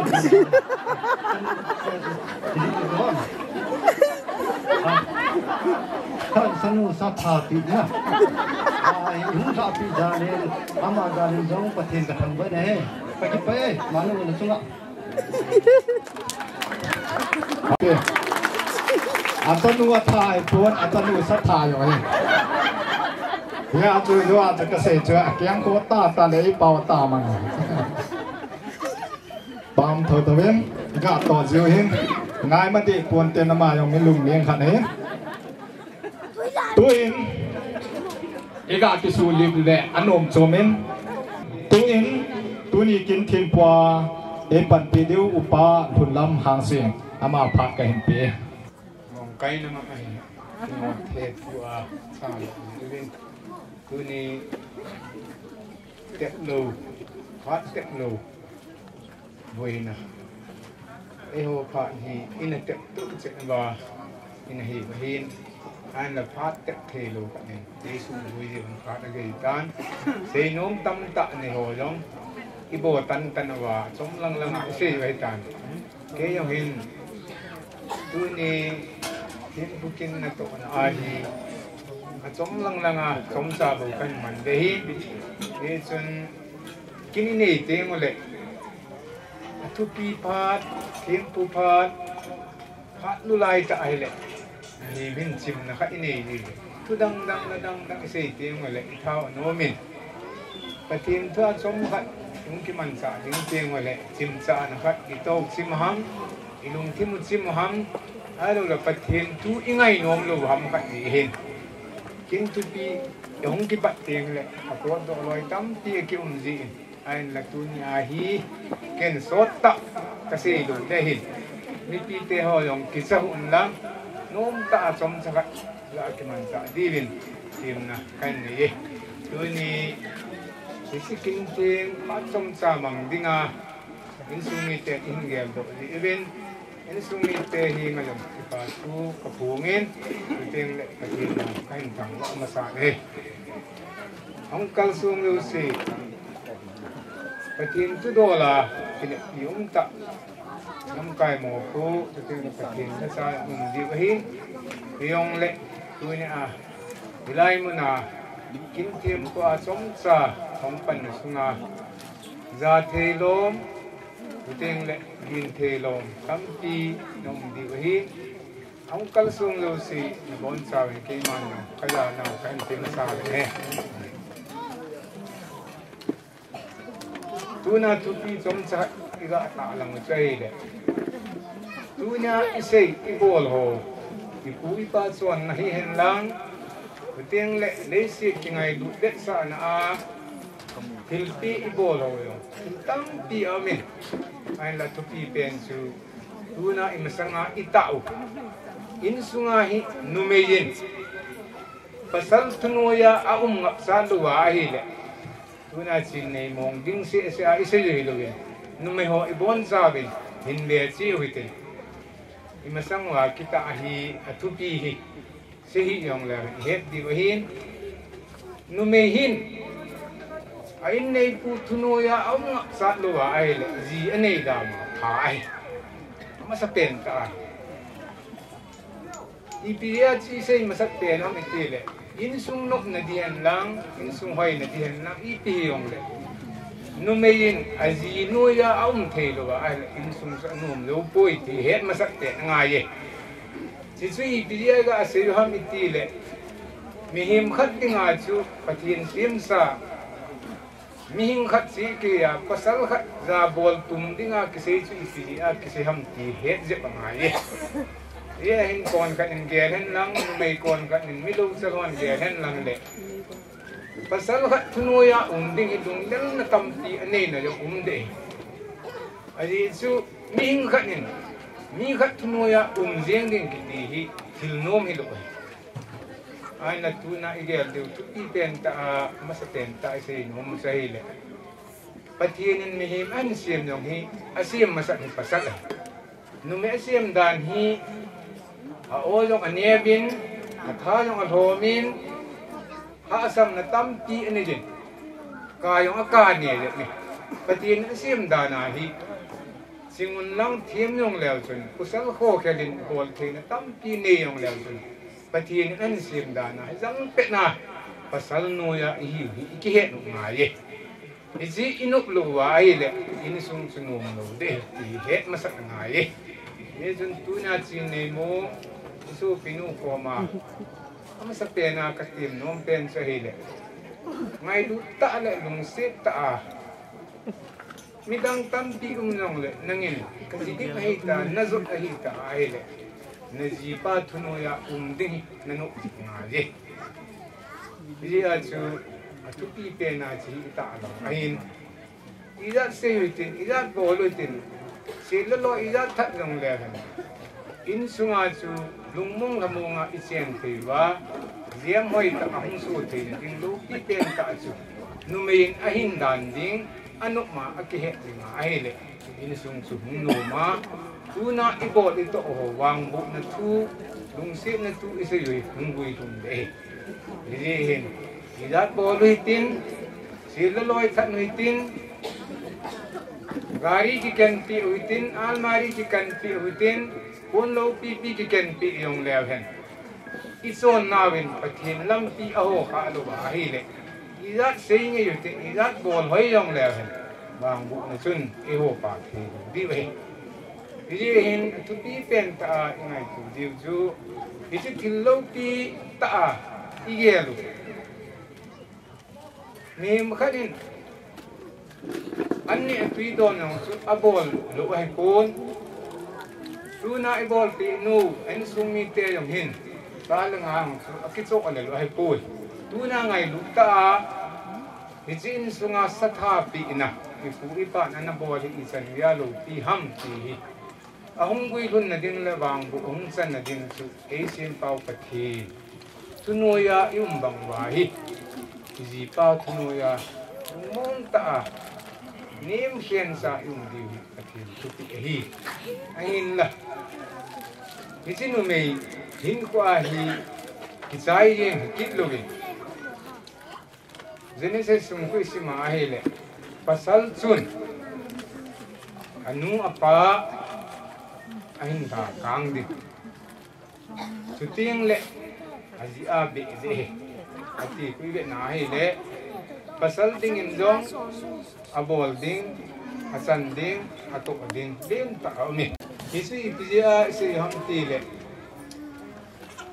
Chanu Satha pehna hung sa pi janen ama janen jong pathin ka thang bai ne paki pai manu na chunga Chanu thai pon Chanu Satha rồi ya chu yo a ka se chu kyang ko ta le pao ta mang bam tho to ven ga to jiu hin ngai ma ti pon ten ma yong min lung lieng khan he tuin ega ki su lip le anom chomen tuin tuni kin thim pwa e pan pi deu upa thun lam hang sing ama phat ka hin pe mong kai na ma ai no the pwa sa tuin tuni tek lo phat tek lo buena e ho phat hi in tek tu che ba in hi hin anh là phát tết thề luôn cả này, đi xuống vui gì cũng phát là cái tan, xây nôm tâm tạ này hồ giống, cái bộ tan tan vào, chống lăng lăng xây vậy tan, cái dòng hình, tôi này thiên phúc kinh là tổ ai thì, chống lăng lăng chống sa bộ căn mình đấy, cái chân kinh này tiếng mà lệ, thu pi phát, thiên phú phát lu lại tại lệ. Ni bin chim na kha ini ni tu dang sei te ma le thao no min patin thua chom kha ung ki man sa ding te ma le chim sa na kha I to chim ham ilung ki mu chim ham alo la patin tu ingai nom lo ham kha ni hin kin tu pi ung ki pat te le a to do loi tam ti ki ji ai la tu ni a hi ken sot ta ka sei lo le hin ni pi te ho yong ki sa hun la nôm ta trong chắc là cái màn tạ đi bên tìm na cái này tôi ni chỉ kinh tế phát trong sa bằng đi nga in sung mi te in game độ đi bên in sung mi te hi mà làm cái bà tu cái phù nghiên tôi tiếng lại cái gì là cái thằng vợ mà sa đây ông cao sung lưu sĩ cái tiếng tu đô là cái những tạ năm cái mồ cô cho nên là phải tiền ra sao mình đi với riêng lệ tôi nè thì lại mà na kín thêm qua sống xa không phần xuống na ra thề lom tôi tên lệ kín thề lom cắm ti nông đi với ông cắt xuống lâu xì bốn sao cái màn cái là nào cái tiền xa này tôi na tôi đi sống xa cái gã tạ làm một chơi đấy tôi nha isay ibol ho ipui pa chuan na hi hen lang tiếng lệ lấy xịt cái ngày đụng đất sa na a hilpi ibol ho yo tam pi amin ai là tu pi pen su tu na imasanga itau in sunga hi numeyin pasal tunuya a ngap sa luwa hi le tu na Chinneimong ding se a isay lo yen nume ho ibon sabin hin le chi huitin imasang wa kita hi atupi hi sehi yong la het di wahin numehin ain nei pu thunoya ang sa luwa ai le ji anei da ma thai masa pen ta ipia chi sei masa pen ham itile in sung nok na dian lang in sung hoi na dian lang ipi yong le numeyin aji nuya aum thelo ba ai in sung sa num lo poi ti het masak te nga ye chi chui biya ga se ham itile mihim khat tinga chu pathin sim sa mihim khat si ke ya pasal khat za bol tum dinga ke se chu isi a ke se ham ti het je ba nga ye ye hin kon kan in ge hen lang mai kon kan in mi lu sa kon ge hen lang le pasal khat thunu ya ding hidung del na tam ti ane na yo de ai chu mi hing khat in mi khat thunu ya jeng ding ki ti hi thil nom hi lo ai na tu na igel de tu ti ten ta mas ten ta sai nom sai le pathianin mi him an siam yong hi asiam masak hi pasal nu me asiam dan hi a o yong anebin a tha yong a thomin ha asam na tam ti ani din ka yong a ka ne le ni pathian asiam dana hi singun lang thiam yong leo chun kusal kho khelin hol thein tam ti ne yong leo chun pathian an siam dana hi jang pe na pasal no ya hi ki he nu ma ye isi inuk luwa ile ini sung sunum lo de ti he masak ngai ye jun tu na chin nei mo isu pinu ko ma ama sa pena ka tim nom pen sa hele ngai lu ta le lung sit ta midang tam pi nong le nangin kasi di mai ta nazot ahi ta ile naji pa thuno ya ding nanu ngai ye achu tupi pena chi ta lo ain ida seitin ida bolutin sillo ida that long le in sunga chu lungmong lamunga isen theiwa ziam hoi ta ahung su thein ding lu pi pen ta chu numein ahin dan ding anukma akihe ding aile in sung chu hung no ma tuna ibot ito ho wang bu na tu lungsi na tu isayoi hungui tum de lihin idat boluitin siloloi thanuitin gari ki kan pi uitin almari ki kan pi uitin punlo pi ki kan pi yong lehen ison nawin pathin lam pi aho kha lo ba hi le idat sei nge yutin idat bol hoi yong lehen bang bu na chun e ho pa thi di we hin tu pi pen ta ngai tu diu ju isi thillo pi ta igelu Nim kadin anni atui don nong su abol lo ai pon tu na ibol pi nu en sumi te yong hin ta lang ang su akitsok ala lo ai pon tu na ngai lu ta hijin sunga satha pi ina mi puri pa na na bol hi isan ya lo pi ham ti ahung gui hun na din le wang bu ong san na din su asian pau pathi tunoya yum bang wa hi Isi pa tunoya munta nim hian sa yung diwi atin tupi hi angin la isi no may hin ko ahi kisai yen kitlogi Genesis sungku isi maahile pasal chun anu apa ahin ta kang di suting le aji abe de ati kuibe na hele pasal ding indong abol ding asan ding ato ding din ta mi isi pija isi ham tile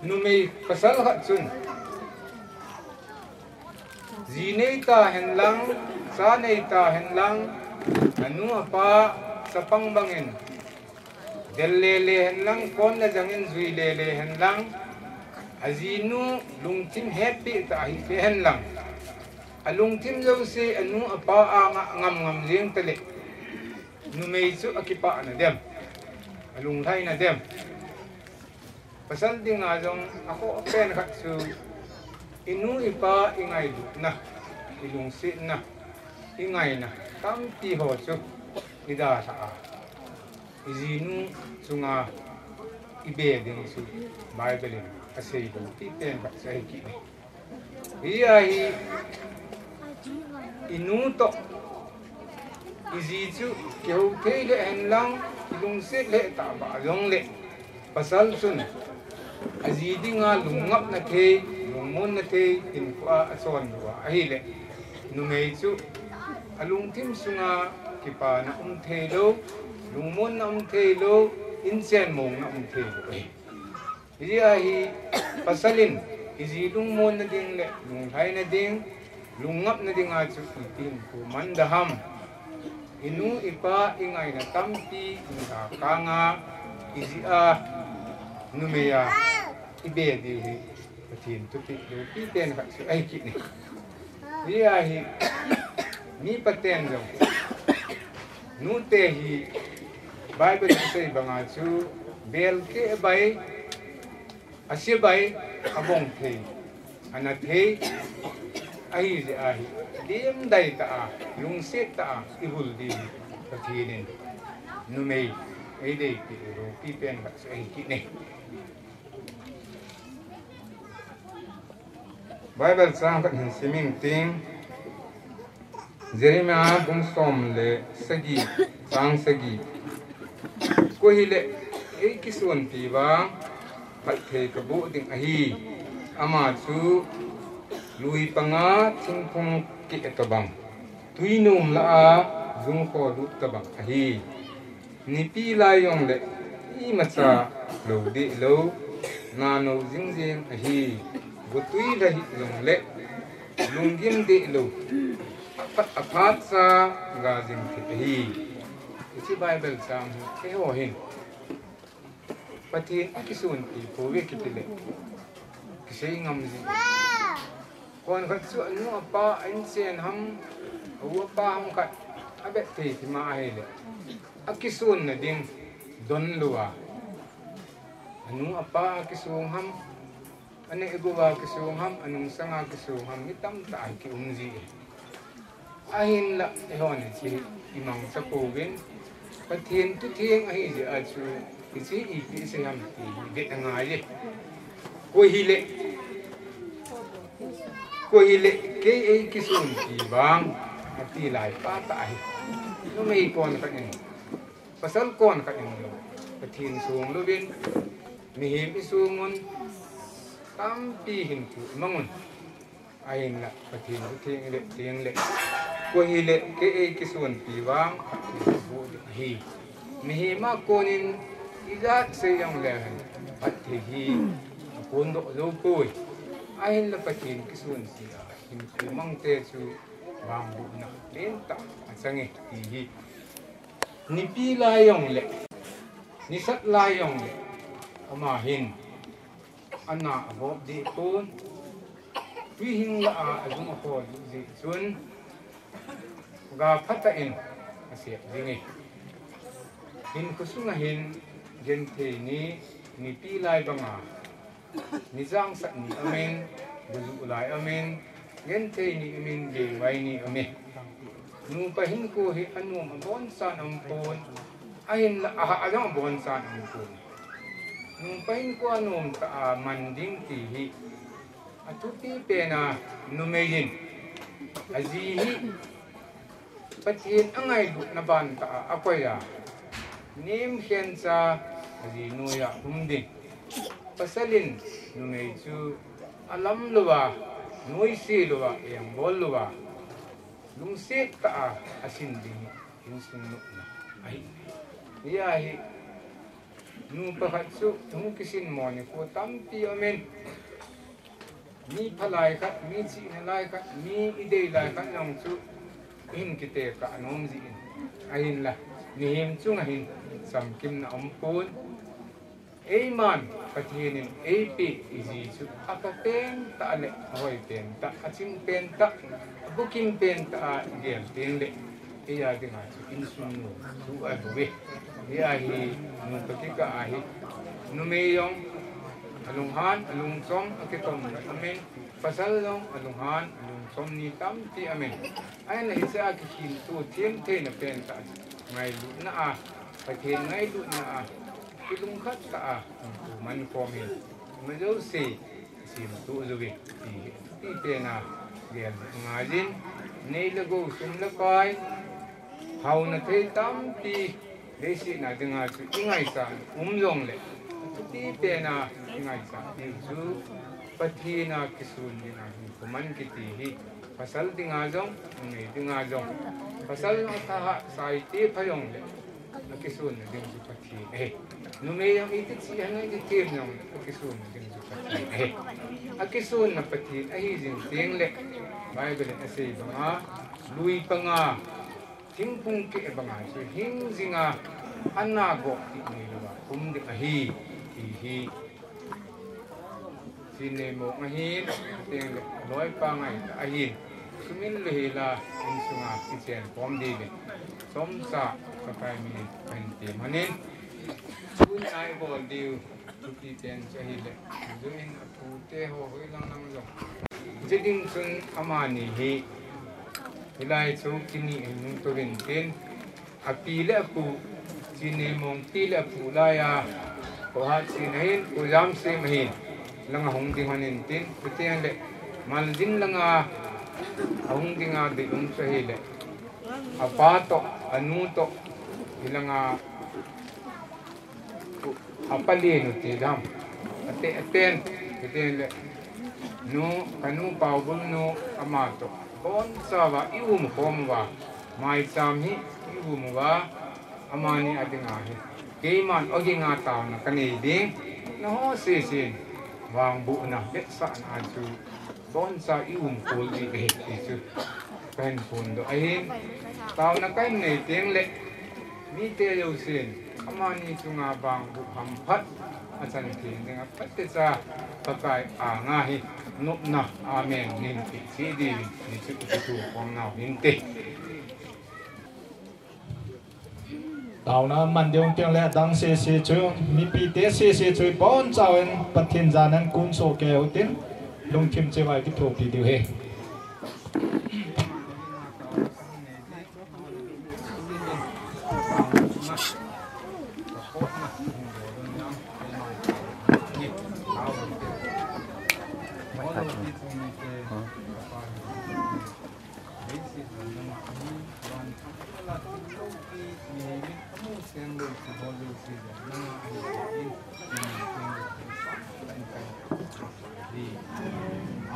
nu mai pasal hat chun zinei ta hen lang sa nei ta hen lang anu apa sapang bangin dellele hen lang kon na jangin zui lele hen lang azinu lungtim happy ta hi hen lang alungtim lo se anu apa ngam ngam leng tele nu mei chu akipa na dem alung thai na dem pasal ding a jong ako pen khat chu inu ipa ingai du na ilung se na ingai na tam ti ho chu ida sa izinu chunga ibe ding su bible asay do titen ba sa ki iya hi inuto izichu keu thele en lang ilung se le ta ba long le pasal sun azidi nga lungap na the lungmon na the in kwa ason wa ahile numei chu alung tim sunga kipa na thelo lungmon na thelo insen mong na thelo iya hi pasalin izi lungmon na ding le lunghai na ding lungap na ding achu itin ko mandaham inu ipa ingay na tampi inga kanga izi a numeya ibe di patin tuti do piten ka su ai kit ni dia hi mi paten jo nu te hi bible sei banga chu bel ke bai asia bai abong the anathe ai je ai dim dai ta lung set ta ihul di patinin numei ai dei pi ro pi pen ka ai kit ni Bible sang ka hin siming ting Jeremiah bung som le sagi sang sagi ko hi le ei kisun ti ba pat the ka bu ding a hi ama chu lui panga thingphung ki etabang tuinum la a zung kho lu tabang a hi ni pi lai yong le I macha lo di lo na no jing jing a hi butui la hi long le lungim di lo pat aphat sa ga jing thi hi chi Bible sang ke ho hin pati akisun ti po we kitile kisai ngam ji kon khat su nu apa an sen ham u apa ham khat abe te ti ma hele akisun na ding don luwa anu apa akisung ham ane egowa kisung ham anung sanga kisung ham itam ta ki umji ahin la ehon chi imang sa povin pathin tu thieng ahi je achu isi ipi se ham ti de ngai je ko hile ke ei kisung ki bang ati lai pa ta hi no mei kon ka ni pasal kon ka ni pathin sung lo bin mi him isungun tampi hin ku mangun ain la pathin thieng le thieng le ko hile ke ei kisun pi wang bu hi mi hi ma konin izat se yang le han pathi hi kon do lo koi ain la pathin kisun si hin ku mang te chu wang bu na len ta sangi hi ni pi la yong le ni sat la yong le ama hin ana abob di pun wi hing la azung ko di sun ga phata in asia dingi hin kusunga hin gente ni pi lai banga ni jang sat ni amen buzu lai amen gente ni amen de wai ni amen nu pa hin ko hi anu bon san am pon ain la azung bon san am pon nung pain ko anong ta manding tihi atuti pehna numeyin azihi patin angai du na ban ta akoya nim khen sa azi nuya humding pasalin numei chu alam luwa noisi luwa yang bol luwa lungsit ta asin ding insun na ai yahi nu pakatsu tung kisin mo ni ko tampi amen ni phalai khat mi chi nalai khat mi idei lai khat long chu in kite ka anom ji in ahin la ni him chung ahin sam kim na ompun eiman pathinin eipi izi chu akapen ta le hoi pen ta achim pen ta bukim pen ta gel ten le iya dinga chu in sun no su a buwe iya hi nu pakika ahi nu meyong alunghan alung som akitom amen pasal long alunghan alung som ni tam ti amen ay na isa akikin tu tiem te na pen ta ngai lu na a pathen ngai lu na a ilung khat ta a man form hin ma jo se sim tu zuwi ti te na gel ngajin nei lago sum la kai hau na te tam ti desi na dinga chu ingai sa umlong le ti pehna ingai sa ju pathina kisun dina kuman kiti hi pasal dinga jong nei dinga jong pasal na tha sai ti phayong le kisun ding ju pathi nu me yang iti chi hangai ti tim nong kisun ding ju pathi akisun na pathi ahi jing teng le Bible ase banga lui panga thingpung ke banga so hing zinga anago ti ni ba kum de hi Chinneimong ahin teng loi pa ngai ahin sumin lehila in sunga kitchen pom di be somsa pakai mi penti manin kun ai bol diu tuki ten chahile duin apu te ho hoi lang lang lo jiding sun amani hi hilai chu kini nung to rin tin apile apu Chinneimong pile apu la ya ko ha chinahin ko jam se mahin langa hong ding hanin tin putiang le mal din langa hong ding a de sa hele apato anuto ilanga apalino ti dam ate aten putiang le no kanu paubul no amato bon sawa ium komwa mai samhi ium wa amani adinga he keiman oginga taw na kanei ding no ho sisin wang bu na bet sa na chu bon sa ium kul di be chu pen pun do ahin taw na kai nei teng le mi te yo sin amani chunga bang bu ham phat achan ti ninga patte sa pakai a nga hi nup na amen nin ti si di ni chu chu kong na hin te tao na man diong tiang le dang se chu mi pi te se chu bon chawen pathin janan kun so ke utin lung thim che wai ki thok ti diu he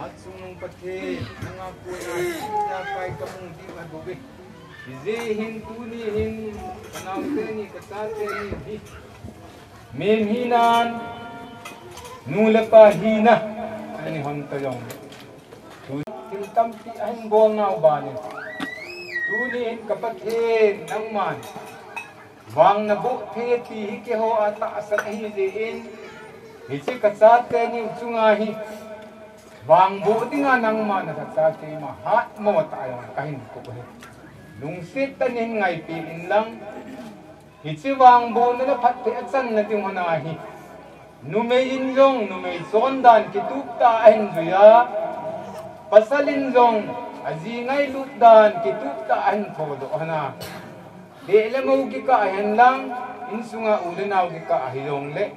Atsung pati mga punan na kay kamong di mabubi. Izihin tunihin kanawteni katateni memhinan nulapahina ani hontayong tiltampi ang bol na ubani tunihin kapathin ng man wang nabukti ti ho ata asat hiziin hisi katateni tsungahi wang buti nga nang man sa mahat mo tayo kahin ko lungsit tanin ngay piin lang hitsi wang bu na pati at san na ting hanahi numein zong numei sondan kitupta ahin zuya pasalin zong azi ngay lutdan kitupta ahin kodo hana di lamaw ki ka ahin lang insunga ulinaw ki ka ahilong le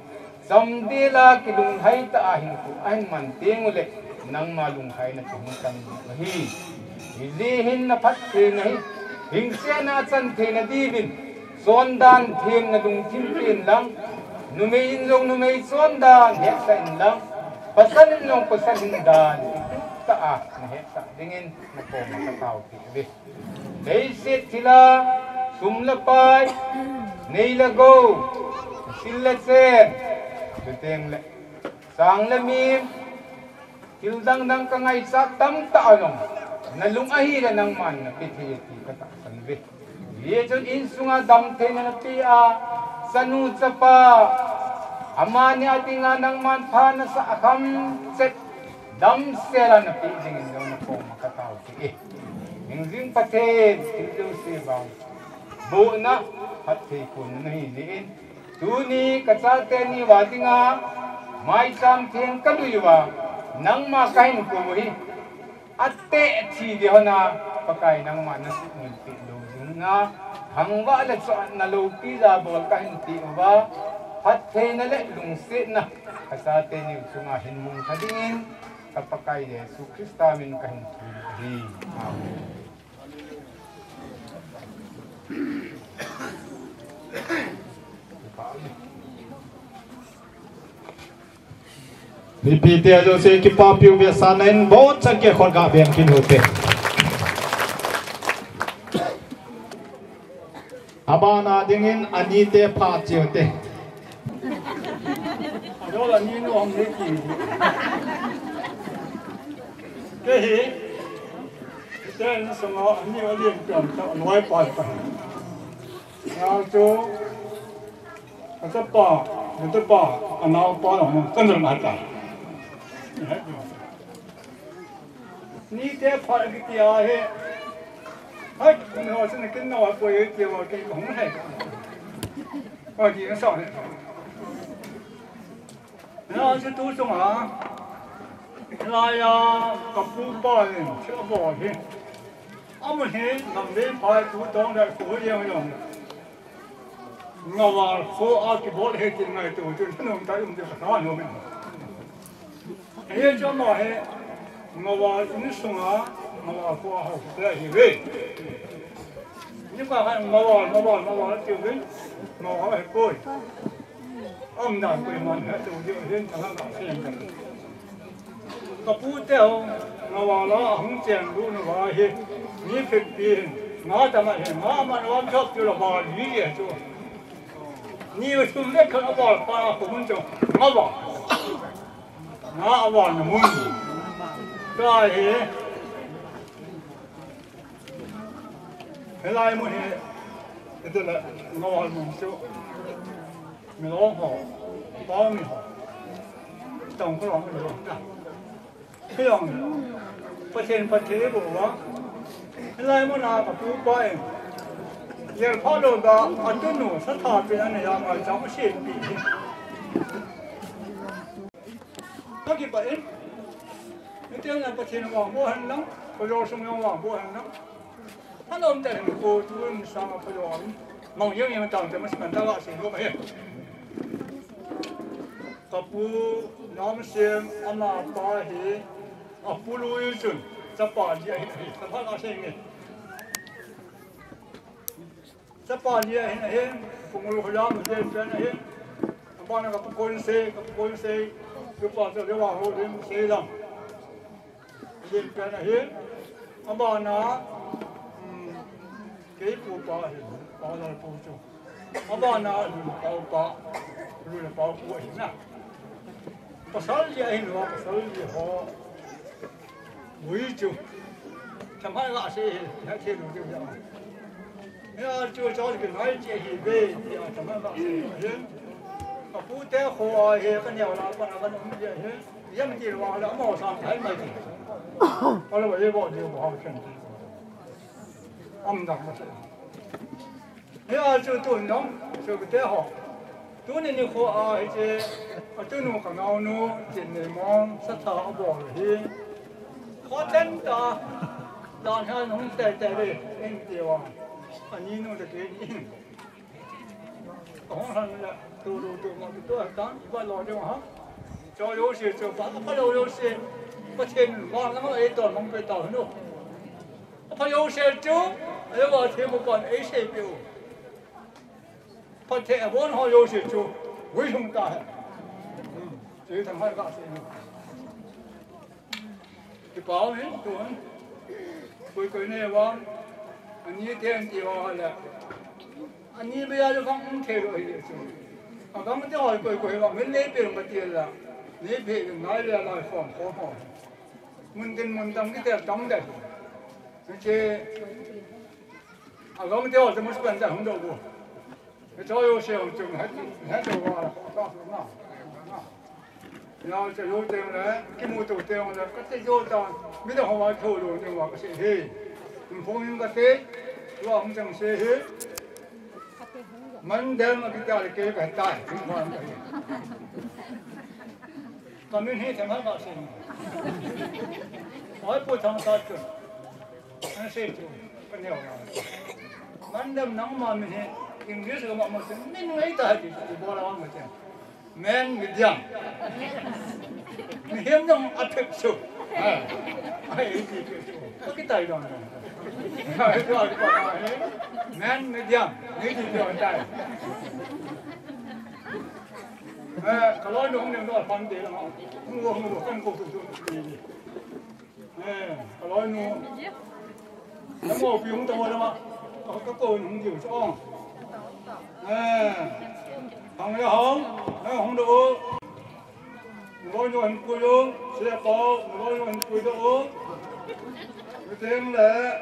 samdila kilunghay ta ahin ko ahin manting ule nang malunghay na tumutan mahi izihin na pati nahi hingsiya na san na dibin sondan tim na lungtimpin lang numein zong numei sondan heksain lang pasalin zong pasalin dan taa na heksa dingin na po makataw tibi leisit sila sumlapay neilago silatsen tuteng le sang lamim hildang dang kangay sa tamta anong nalungahi ng man na pitiyati katasan be. Yejon insunga damte na napia sanud sa pa amani ati nga ng man pa na sa akam set damsela na pidingin daw na po makataw sige. Hingzing patin tildo si bang bu na pati ko na hiliin tuni katsate ni wati nga may samting kaluywa nang makain ko muhi ate sige ho na pakai nang manas multi lo nga hangwa la sa na lo pila bol kain ti ba pathe na le lungsit na kasate ni sungahin mong kadingin kapakai Yesu Krista min kain hi amen Nipite ajo se ki papiu ve sanain bon chake khor ga beng kin hote abana dingin anite pha chiote đó là như nó không biết gì cái gì cái nó xong nó như nó liên tưởng cho nói bỏi bỏi nào chú nó sẽ bỏ anh nào bỏ nó chân rồi mà cả hết ní thế phải cái kia hết hết nó sẽ cái nó quay kia vào cái không hay coi gì nó sợ này nó sẽ tu xong hả lại cặp phụ ba này chưa bỏ đi ông ấy nằm bên phải tu đông đại phụ yêu nhau ngầu phụ ở cái bộ hệ trên này tu cho nó tay được sao nó mình hệ cho mà hệ ngầu ini semua ngầu phụ học cái gì vậy nhưng mà phải ngầu tiêu đấy ngầu phải coi ông nào coi mà hết tu cho nên chẳng hạn xem cái phụ theo ngầu nó không chèn luôn nó vào hết ni phải tiền ngã tao mà nó chọc cho nó vào lý vậy chứ ni mà chúng nó không vào pa cũng cho ngã vào nó muốn cái gì cái này muốn gì cái đó là ngõ muốn số mình lo họ bao mình họ tổng cái lòng mình đó cái lòng phát triển bộ đó cái này muốn làm cái phụ bài giờ phá đồ đó anh tuân thủ sát thà bên này làm ở trong cái bị nó cái bài cái tiếng là phát triển hoàng bộ hành lắm bây giờ xong rồi hoàng bộ hành lắm hắn ôm tại thành phố tôi mình sang ở bây giờ mong những người tàu thì mình sẽ ta gọi sự có vậy tập bu nam xem anh là ba hi à bu lui chun tập ba gì ấy tập hai là xem này tập ba gì ấy này cũng lưu hồi mình xem cái này ba nó gặp con xe cứ ba cho cái hoàng hồ đến xe rằng xem cái này ba nó cái phụ ba là phụ chủ, ba là lui là bảo phụ hình à, bà sáu gì anh nữa, bà sáu gì họ quý chủ, chẳng phải là gì, hãy thêm được điều gì, nếu chưa cho cái nói chuyện gì về thì chẳng phải là gì hết, bà phụ té họ thì cái nhiều là con ông gì hết, giờ mình chỉ là mỏ sang thấy mày thì, có là vậy bỏ điều bỏ chuyện âm đọc mà nếu chưa tuần đó chưa cái thế họ tuần này họ ấy chứ tuần nó còn nào nó chuyện này mong sát thà bỏ rồi khó tên ta đàn hai nó không tệ đi anh tiêu anh nhìn nó được cái gì không hẳn là tu mà tu ở đó qua lo cho hả cho yếu sĩ cho bắt đầu yếu sĩ có tiền ngon lắm ấy toàn mong về tàu nữa phải yếu sĩ chứ nếu mà thêm một con ấy sẽ biểu phải thể vốn họ yếu sĩ chứ với chúng ta chỉ thằng hai gã sẽ cái bảo hết tuần cuối này vâng anh như thế thì họ là anh như bây giờ không thể rồi chứ các bạn hỏi cuối là mình lấy tiền mà tiền là lấy tiền nói là lại phòng khó hỏi mình tâm cái tiền trong đấy chứ các bạn hỏi thì mình sẽ không đâu bộ cái cho yêu siêu chừng hết đồ vào đó nào nào cho yêu tiền đấy cái mua đồ tiền là cái gì yêu tiền bây giờ họ nói thôi rồi nhưng mà cái gì hết mình không những cái thế và không chẳng sẽ hết mình đem mà cái cái tài còn mình hết thì mất bao nhiêu hỏi phụ thằng sao chứ anh sẽ chứ cái nhiều mình đem nắng mà mình hết nhưng biết rồi mà mình lấy tài thì bỏ ra mà chứ men mình giang mình hiếm trong áp lực số ai có cái tài đó rồi men mình giang nghĩ gì rồi tài cái lối nó không được phân biệt là mua không có được gì cái lối nó mua phiếu tao đó mà có cô không chịu cho không nhớ không được ngồi nhồi cùi luôn xe có ngồi nhồi cùi đó cái tiếng là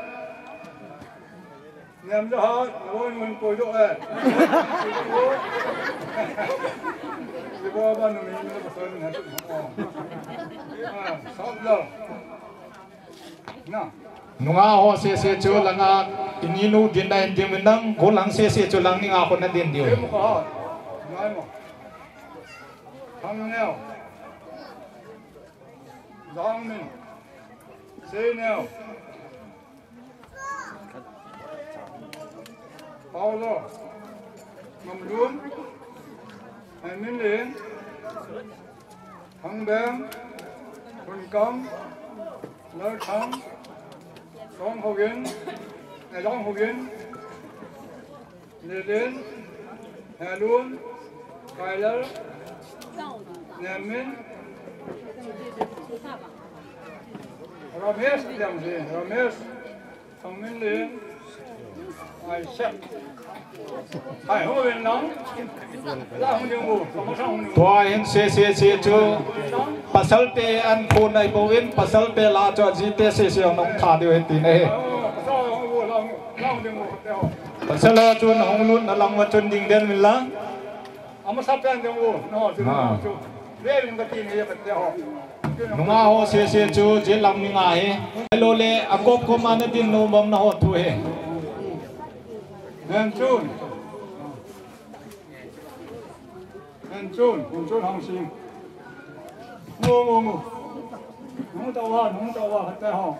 nhầm cho hết ngồi nhồi cùi đó bố ba nó mình nó phải hết rồi xong rồi nè nunga ho se chu langa ininu din na din mindang go lang se chu lang ni nga ko na din dio em có nói mà thằng nào dòng mình xe nào bao giờ ngầm luôn hay Minlen thằng bé con công lỡ thằng con hậu viên này con hậu viên đến hè luôn vài lỡ nhà mình Ramesh làm gì Ramesh thằng Minlen ai sắp ai hậu viên nóng ra không được ngủ không xong boy in se chu pasal te an phone ai boin pasal te la cho ji te se nong tha dio ti ne pasal la chu nong lun na lang wa chun ding den min la ama sắp ăn được ngủ nó chu về mình cái tin này phải theo nunga ho se chu je lam ni nga he lo le akop ko man din no bam na ho thu he nên chun hàng sinh ngô nóng tàu hoa hạt tay họ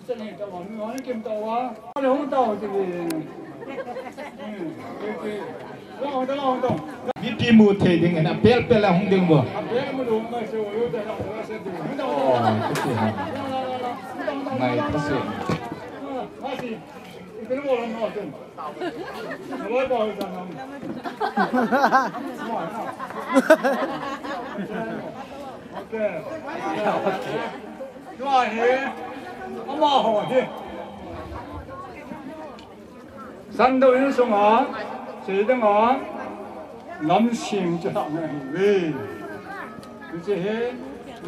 chân này tàu hoa nói kim tàu hoa nó không tàu thì Long mi pi mu the ding na pel la hong ding bo mai ta se cái bộ làm ngọt rồi, nó bỏ ra nó, ok, rồi thế, nó bỏ hỏi đi, săn đầu những sông á, chỉ đang á, nắm xiêm cho thằng này về, cái gì hết,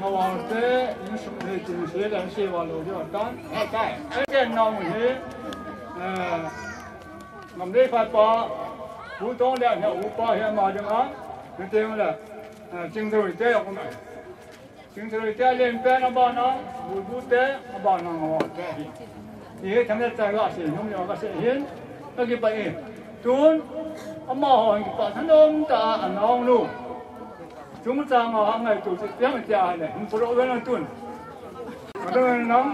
mà vào thế những sông này chỉ sẽ làm gì vào lối cho tan, cái nào cũng thế. ngầm đi phải bỏ phú tông đẹp nhau phú bỏ hiện mà được á cái tiếng là chứng rồi tế học này chứng rồi tế lên tế nó bỏ nó phú tế nó bỏ nó ngọt tế thì hết thằng này chạy lại thì không nhiều cái sẽ hiến nó cái vậy tuôn ông mà hỏi cái bảo thằng ông ta ăn ông luôn chúng ta ngồi hàng ngày tụi sẽ tiếng mà chạy này không có lỗi nó tuôn mà đó nóng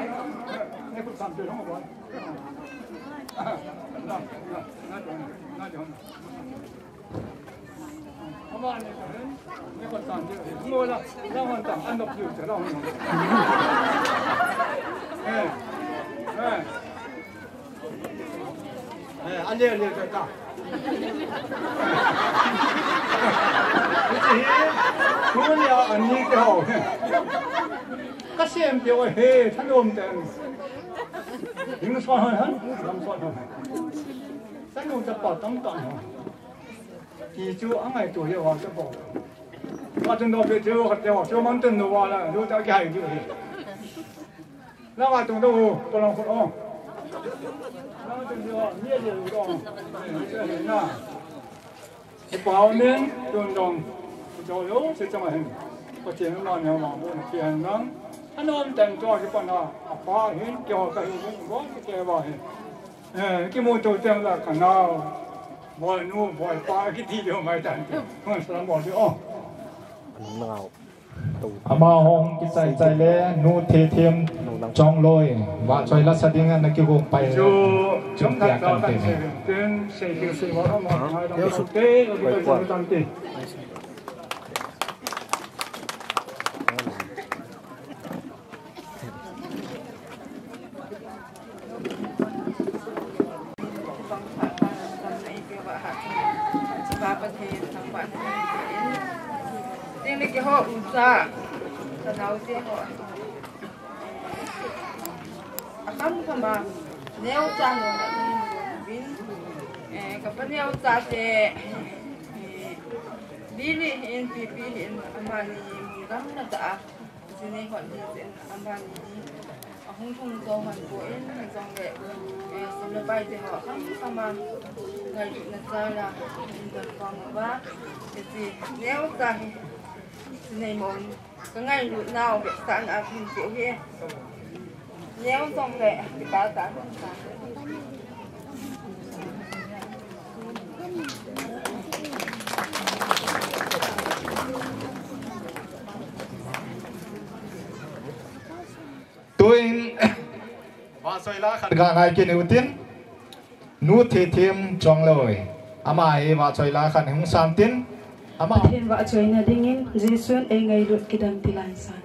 này cũng làm chuyện không có Ông anh này cái con tàn chứ ngồi là ra hoàn toàn ăn độc dữ trở đâu ăn liền rồi cả cái gì chú liệu ăn như cái hồ các xem kiểu hề thằng ôm tiền những số hơn làm số hơn sáng hôm tập bảo tống tòng thì chú ăn ngày tuổi họ sẽ bỏ qua chân đó về chú học theo chú mong tin đồ là chú ta cái gì là mà chúng tôi tôi làm khổ ông là chúng tôi nhiều điều đó cái bảo nên tôn trọng cho yếu sẽ cho mà hình có chuyện nó nhiều mà muốn tiền lắm anh ôm tiền cho cái con nào phá hiến cho cái gì cũng có cái vào cái môi trường tiền là cả nào bồi nu bồi phá cái gì đều mai tiền không sao bỏ được ô ama hong ki sai le nu the them Chongloi wa choi la sa ding na ki go pai chúng ta kan te ten se ki se wa ma hai dang te lo ki dang te cái họ ra nào thế họ không mà nếu cha nó là bin cái phần nếu cha thì bili in pipi in amani murang na ta sini họ đi amani không thông câu hoàn của in trong cái xong là bài thì họ không mà ngày là sao là được còn quá thì nếu ta này một cái ngày lúc nào việc sáng à thì tiểu kia nếu xong lệ thì báo sáng tôi và xoay lá khăn gà ngày kia ưu tiên nút thì thêm trong lời ama ấy và xoay lá khăn hung san tiên ama thiên vợ chơi nhà đinh Giêsu ấy ngày đột kỳ đăng tỷ lại sang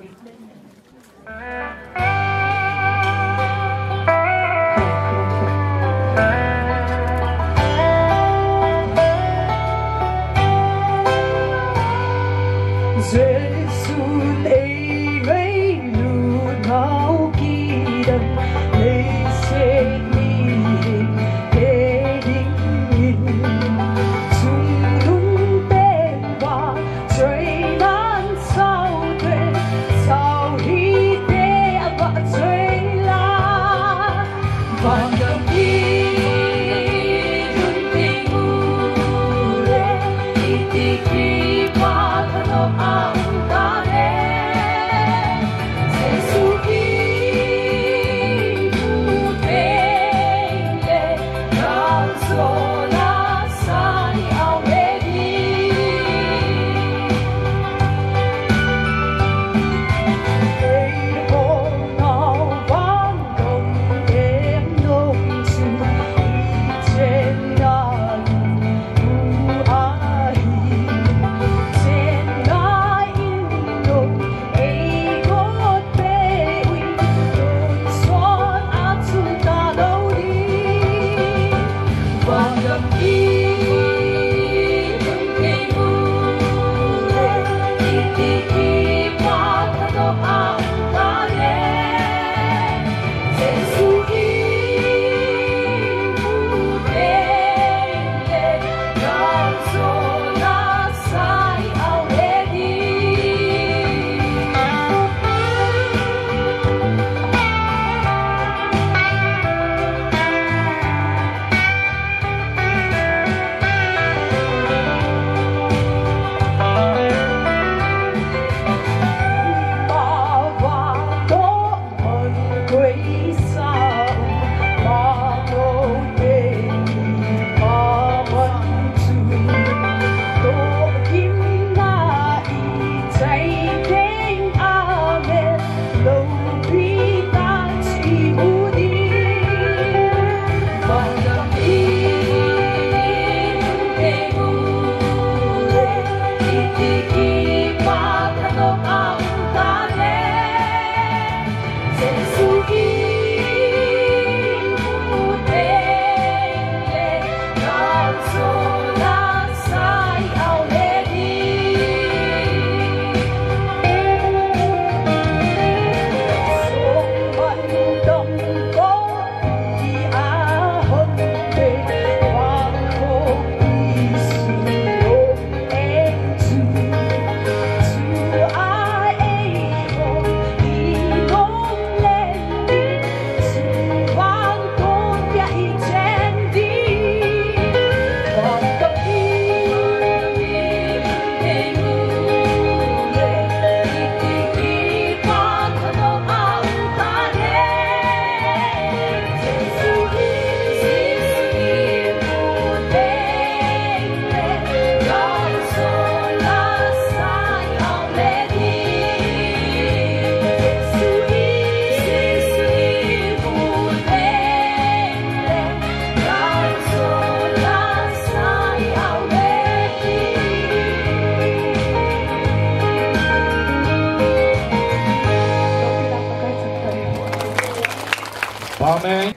Amen.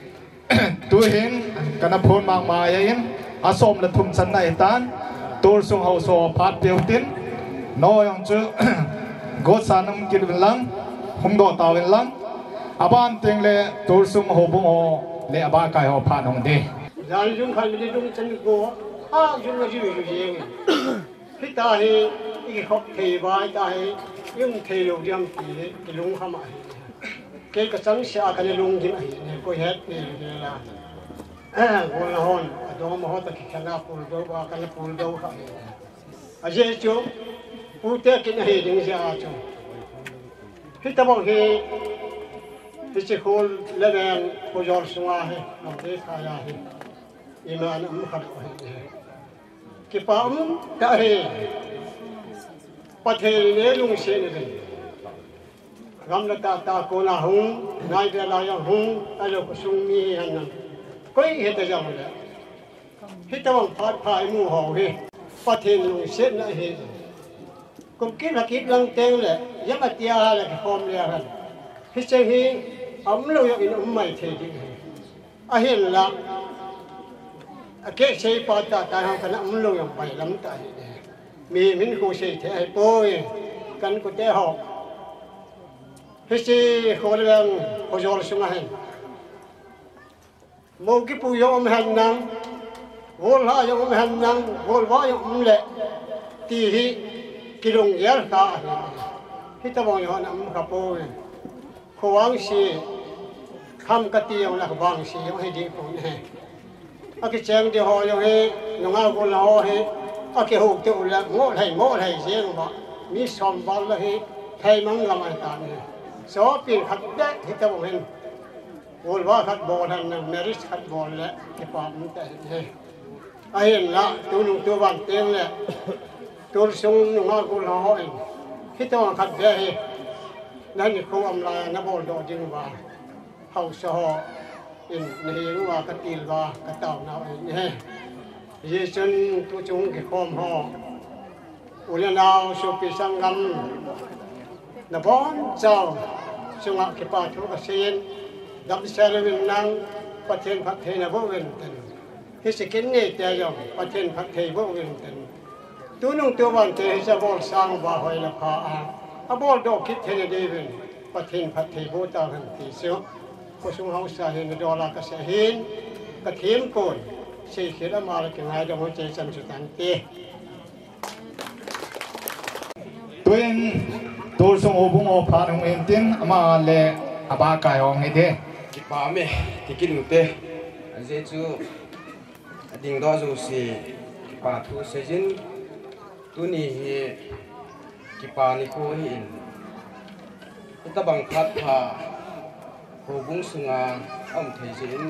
Tôi hiện cái nắp phun mang mai ấy, asom là thùng sắn này tan, tôi sung hậu so phát biểu tin, nói ông chứ, gót san ông kia bên lăng, không đổ tàu bên lăng, aban tiếng lệ tôi sung hậu bung hồ, lệ aban cái hậu phát hồng đi. Giờ chúng phải đi đúng chân cô, chúng là gì vậy? Khi ta thì cái học thầy bài ta thì yung thầy lâu điểm thì lung không ai. Cái chân sẽ cái lung gì này, coi hết này là, gọi là hòn, dong mo ta ki kana pul do ba kana pul do kha a je chu pu te ki na he ding ja chu hi ta bong hi chi khol le nang ko jor sunga he am te kha ya he iman am kha he ki pa um ta he pathe ne lung se ne gam la ta ko na hung nai de la yang hung alo ko sung mi han na koi he ta jang la hi ta bong phat phai mu ho he pathe lung se na he kum ki la ki lang teng le ya ma tia la ki form le han hi che hi am lo yo in mai the di a hin la a ke sei pa ta ha kana am lo yo pai lam ta mi min ko sei the ai poi kan ko te ho hi si ko lang ko jol sunga hen mo ki pu yo am han nang vol ha yo am han nang vol wa yo am le ti hi ki long yer ka hi ta bong yo na am ka poi ko wang si kham ka ti yo na wang si yo he ding ko ne a ki chang de ho yo he no nga ko la ho he a ki hu te u la ngo lai jeng ba mi som ba la he thai mang la ma ta ne so pin khat de hi ta bong hen vol wa khat bo han na meris khat bo le ke pa mu ta he a hen la tu nu tu ban teng le tu sung no nga ko la ho hi ta khat de heนั่นเขาอำลาณบอลดอจึงว่าเขาสหอินนี่รู้ว่ากติลว่ากระเต่านาเองเนี่ยเยซันตัวจงเกี่ยวข้องห่ออุลนาวสุปิสังกัมณบอลเจ้าสงะเก็บปาทุกเสียนดับเซลวินนังประเทศพักเทนบเวนตันฮิสกินเนี่ยแต่ยังประเทศพักเทบเวนตันตัวนุ่งตัววันเทจะบอลสร้างว่าหอยละพาอาบอลดอกคิดเทนเดวินประเทศพักเทโบตาหันตีเสียวก็สงเขาสาเหตุดอลลาร์ก็เสียหินก็เทียมก่อนเสียเขียนมาแล้วก็ง่ายดอกหัวใจสันสุตันเตตัวเองตัวสงโอบุงโอพานุเอ็นตินมาเลอาบากายองให้เด้กิปาเมที่กินอุเตอันเจจูดิ่งดอจูสีกิปาทูเซจินตัวนี้กิปานิโคหินตะบังคัดพาโหบุงสุงาอ้อมเทจิน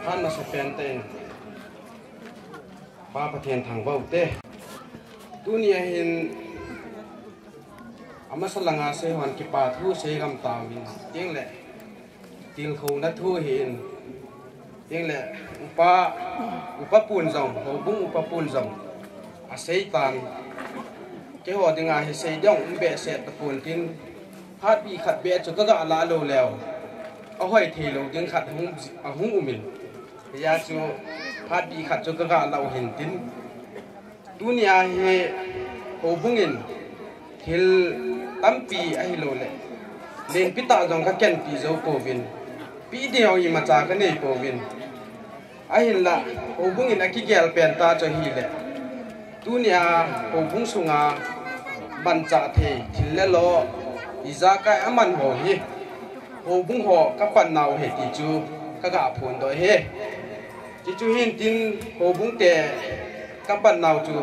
ท่านมาสเปนเต็นป้าประเทศทางเบาเตตัวนี้เห็นอามาสลังอาเซหันกิปาทูเซกำตาวินเตียงแหละติลโคนัททูเห็นเตียงแหละอุปปูนจงโหบุงอุปปูนจงอาเซตันเจ้าหัวดึงอาเซย่องเบะเสตตะปูนกินพาดบีขัดเบะจุดก็ลาโลแล้วเอาห้อยเทโลยังขัดหุ้งอุมินยาจูพาดบีขัดจุดก็เราเห็นตินตัวนี้เฮโหบุงอินทิลตั้มปีไอโลเลเล่นพิตาจงก็แก่นปีโจโปวินปีเดียวยิ่งมาจากกันในโปวินไอเห็นละโหบุงอินอากิเกลเป็นตาจะฮีเลตัวนี้โหบุงสุงาบันจ่าเททิลเลโลอิจาไกอามันโหฮีโหบุงโหกับปันนาวเฮติจูก็กะพูนโดยเฮจิจูหินตินโหบุงเตกับปันนาวจู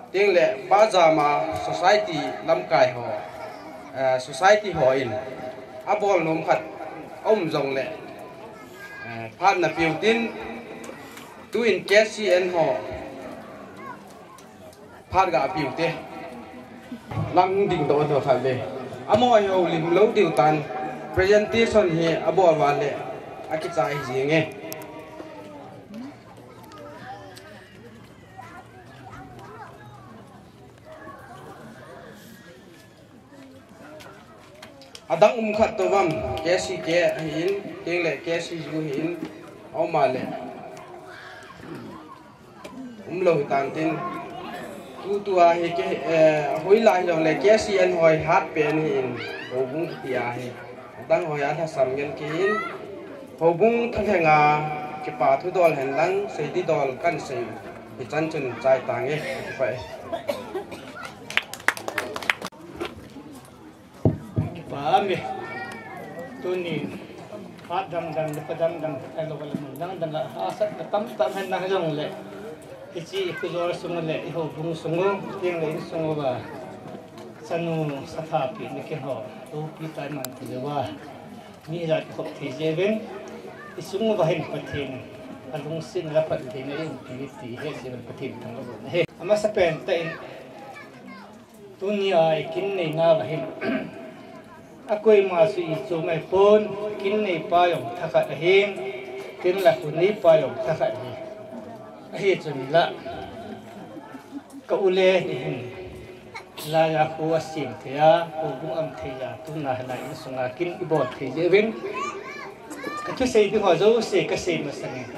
เตียงแหละบ้าจามา society ลำกายหอsociety หออินอาบอลนมขัดอมจงแหละพาดนับปิวตินตัวอินแกซีเอ็นหอพาดกับปิวเตลังดิ่งโตตัวขัดเลยอามอยเอาลิมเล้าดิวตัน presentation เฮอาบอลวันเลยอากิจายจริงไงอาดังขัดตัววันแกสิแกหินเตียงเลยแกสิจูหินเอามาเลยเราตันตินตัวเฮแกหอยลายอย่างเลยแกสิอันหอยฮัดเป็นหินโหบุ้งตีอาเฮดังหอยอันทัศน์เงินกินโหบุ้งทั้งแห่งอาเก็บป่าทุดอลเห็นลังเสียดีดอลกันเสียไปจันจนใจต่างเงี้ยไปPahami, tu ni phát đâm đâm anh lộc làm đâm ha sát tắm hen năng rong lệ cái chi cái rồi sung lệ hồ bung sung tiếng lệ sung và Chanu Satha pehna cái họ prohibitat mang thìว่ามีรัฐขบที่เจวินอิสุงว่าเห็นประเทศอันลงสิ้นรับประเทศในพิธีที่เห็นประเทศทั้งหมดเฮ้อามาสเปนแต่ตุนีไอกินในนาว่าเห็นอากุยมาสุอิจูไม่ปนกินในป่ายองทักษะเห็นกินละคนนี้ป่ายองทักษะเห็นเฮ้จนละก็อุเลนี่ลายาคูวสิมเทียปูบุ้งอัมเทียตุนาหลายสุงากินอิบอดเทียวินก็ทุกสิ่งที่หัวใจเสกเสกมาสังเกต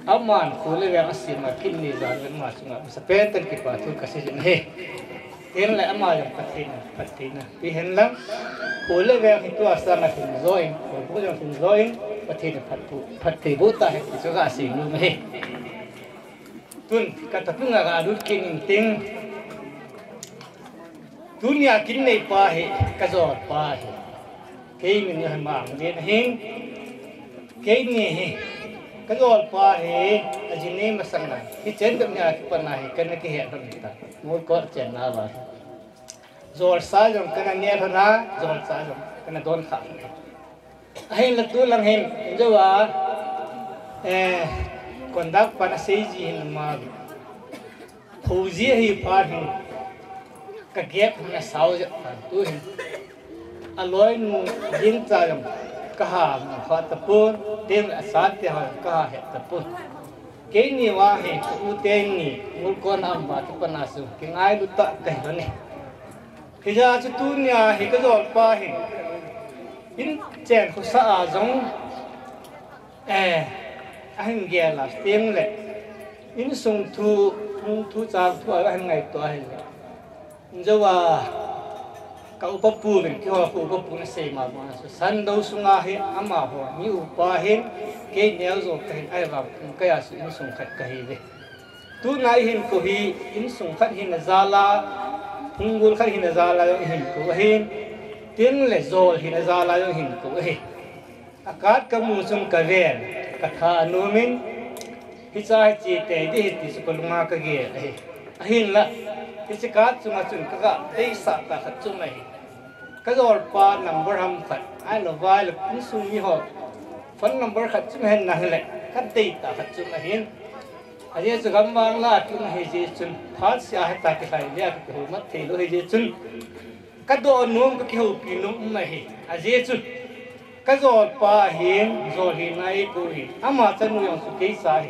อามันคูเลเวงสิมากินนี่จานเป็นมาสุงาสเปนตันกิปาทุกสิ่งเฮ้เห็นแล้วอามาอย่างปัตตินะพี่เห็นแล้วคูเลเวงที่ตัวสร้างถึงร้อยปูบุ้งยังถึงร้อยปัตตินะปัตติบุตรเห็นสุงาสิ่งนู้นเฮ้ตุนกัตตุงอาดุกินติงdunia kinai pahe kazor pahe kei min hamang den hin kei ni he kazor pahe ajine masanga hi chen dam nya ki pana he kan ki he dam ta mol ko chen na ba zor sa jom kana ne thana zor sa jom kana don kha ai la tu lang hen jawa kondak pana seiji hin ma phouji hi pa hin cái ghép nó sáu giờ tôi aloi nu din cha jam ka ha ma tập pun tem la sa te ha ka ha he tập pun ke ni wa he u te ni mul kon am ba tu pana su ke ngai lu ta kai ba ni ke ja chu tu nya he ka jol pa he in chen khu sa a jong anh ge la tem le in sung thu cha thu anh ngai to he jawa ka upapu ben ki ho upapu na sei ma san do sunga he ama ho ni upa hin ke neo zo ka hin ai ba ka ya su in sung khat ka hi ve tu nai hin ko hi in sung khat hin zala hungul khat hin zala yo hin ko hin tin le zol hin zala yo hin ko he akat ka mu sum ka ven ka tha anu min hi cha chi te di ti su ko lunga ka ge he hin la cái sự cát chúng ta chun cái đây sạ ta khát chúng này cái rồi pa number ham khát ai là vai là cũng sung như họ phấn number khát chúng hen nào lại khát đây ta khát chúng này hen anh ấy chúng gam vang là chúng hay gì chun phát xia hay ta cái này cái hồ mất thì lo hay gì chun cái đồ nuông cái hồ kỳ nuông này anh ấy chun cái rồi pa hen rồi hen này cũng hen ama chân nuông su cái sai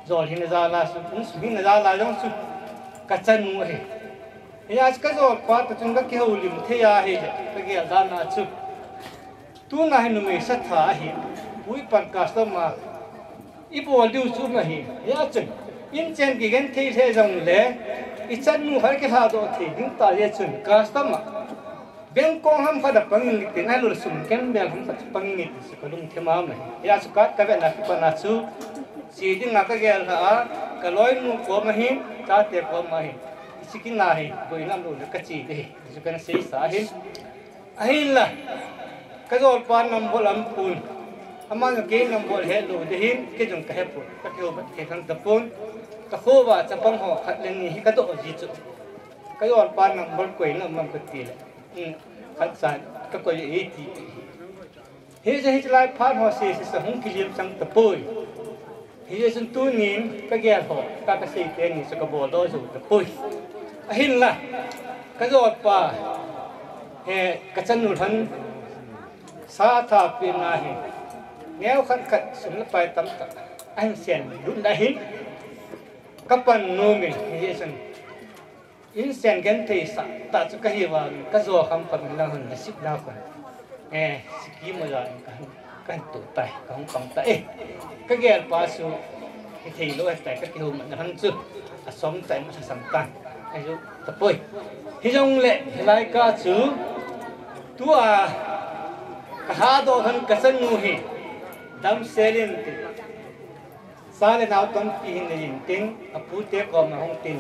rồi hen ra là su cũng su hen ra là giống su kachan mu he ya ska zo pa ta chung ga ke ho lim the ya he ta ge da na chu tu na he nu me sa tha he pui pan custom ma i bol diu chu na he ya chen in chen ge gen the the jong le i chan mu har ke ha do the ding ta ye chun custom ma ben kong ham kha da pang ni te na lo sum ken bel ham sa pang ni se ko lung the ma ma ya su ka ka ve na ki pa na chu si ding na ka ge ha ka loi nu ko ma hin ta te ko ma hi sikin na hi boi lam ru ka chi de su kan sei sa hin ai la ka jol pa nam bol am pun ama ke nam bol he lo de hin ke jong ka he pu ka ke ba ke kan ta pun ka kho ba cha pang ho khat len ni hi ka do ji chu ka jol pa nam bol koi nam mam ka ti le khat sa ka ko ye ti he je hi lai phan ho se sa hung ki lim sang ta poi hi sun tu nin ka ge ho ka ka sei te ni so ka bo do su ta pui hin la ka jot pa he ka chan nu than sa tha pehna he neo khat khat sum la pai tam ta anh sen dun da hin ka pan no mi hi sun in sen gen te sa ta chu ka hi wa ka zo kham pan la hun na sip la ko siki mo ya kan tu tai ka hong pang ta cái gel pa su thì lo tại các cái hôm mà hắn chưa sống tại một sản tan ai chú tập bơi thì trong lệ lại ca chữ tu cả hai đồ hắn cả sân ngu hi đam xe lên thì xa lên áo tấm phi hình này tiếng pu té còn mà không tin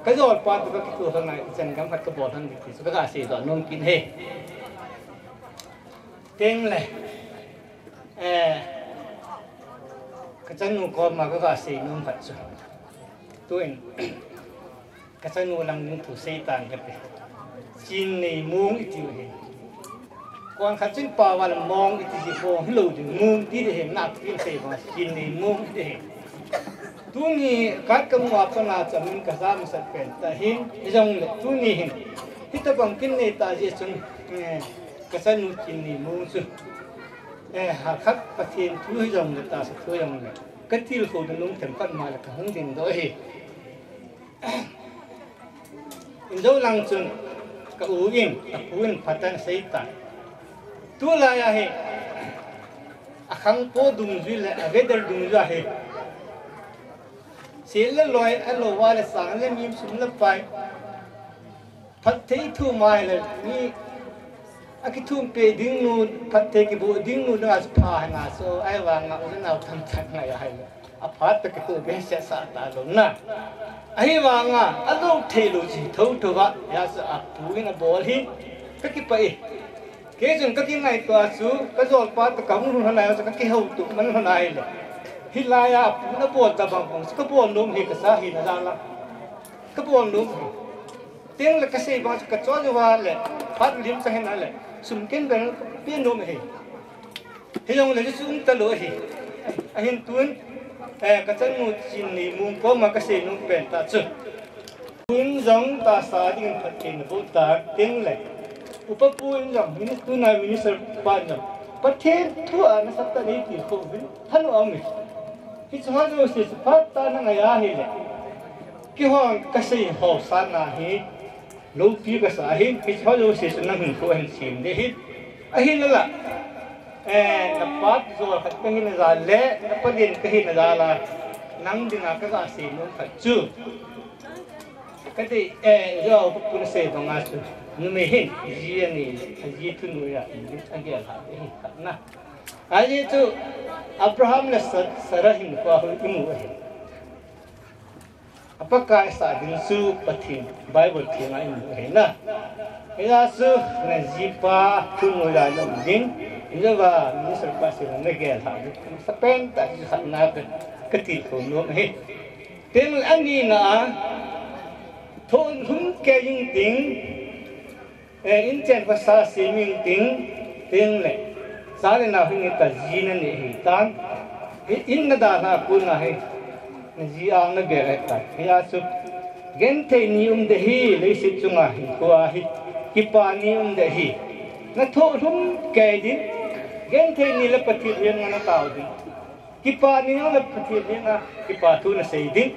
cái rồi pa tu cái cửa thằng này chân cắm cái bột thằng thì cái gà xì rồi nôn kín he tiếng lệ cái chân nu có mà cái xây nu phát cho tôi cái chân nu làm nu thủ xây tàn cái đấy Chinneimong ít nhiều hết còn khách chân pa vào mong ít gì mong lâu thì mong tí thì nạp tiền xây mà Chinneimong ít hết tôi nghĩ các công nghiệp phân là cho mình cái sao mình sẽ bền ta hin trong này tôi nghĩ hin hít ta bằng kinh này ta chỉ chung cái chân nu Chinneimong chung khách phát hiện tôi trong này ta sẽ tôi trong này cái tiêu thụ nó cũng thành phần mà là cả hướng đến đó hết dấu lăng chung cái uin phát triển xây ta tu là ya he khang po dung duy là weather dung duy he xí là loài anh lo vào là sáng là mìm sum là phải phát thấy thu mai là ni cái thu pe đinh nu phát thấy cái bộ đinh nu nó phá hàng à so ai vàng ngạo nó nào tham chặt này hay phát cái thu pe sẽ sát ta luôn na ai vàng à anh lo thấy lo gì thâu thâu vậy ya sa bùi na bol hi cái phải cái chuyện các cái này tòa số cái rồi qua tất cả những thứ này các cái hậu tụ mình hôm nay là khi lại nó buồn tập bằng cái buồn đúng thì cái xã hiện ra là cái buồn đúng tiếng là cái gì bằng cái chỗ như vậy là phát liếm sang hiện nay là sum kiến về biến đúng thì trong là cái sum ta lỗi thì hiện tuấn cái chân một Chinneimong có mà cái gì nó bền ta chứ tuấn giống ta xã đi phát triển vô ta tiếng là upapuin jam ini tunai minister panjang pathen thu an satta ni ti ko bin thanu ami ki chhajo se phat ta na ngaya hi le ki hong ka sei ho sana hi lo pi ka sa hi ki chhajo se na hin ko hen sim de hi a hi la na pat zo khat ka hin za le na padin ka hin za la nang dinga ka ga se no khat chu ka de zo pun se dong a chu nume hin ji ni ji tu nu ya anh kia là na ai tu Abraham là Sarah hin qua hồi imu hin apakah sa din su pathin Bible thi ngai imu hin na ila su na ji pa tu nu ya lo din ila ba ni sar pa se na ge la sa pen ta ji khat na cái ti ko nu hin tên anh đi na thôn hum ke yin ting in chen pa sa siming ting le sa le na hin ta ji na ni hi tan in na da na ku na hi ji ang na ge re ta ya su gen the ni de hi le si chunga hi ko a hi ki pa ni de hi na tho hum ke din gen the ni le pati yen na ta din ki pa ni le pati yen na ki pa thu na sei din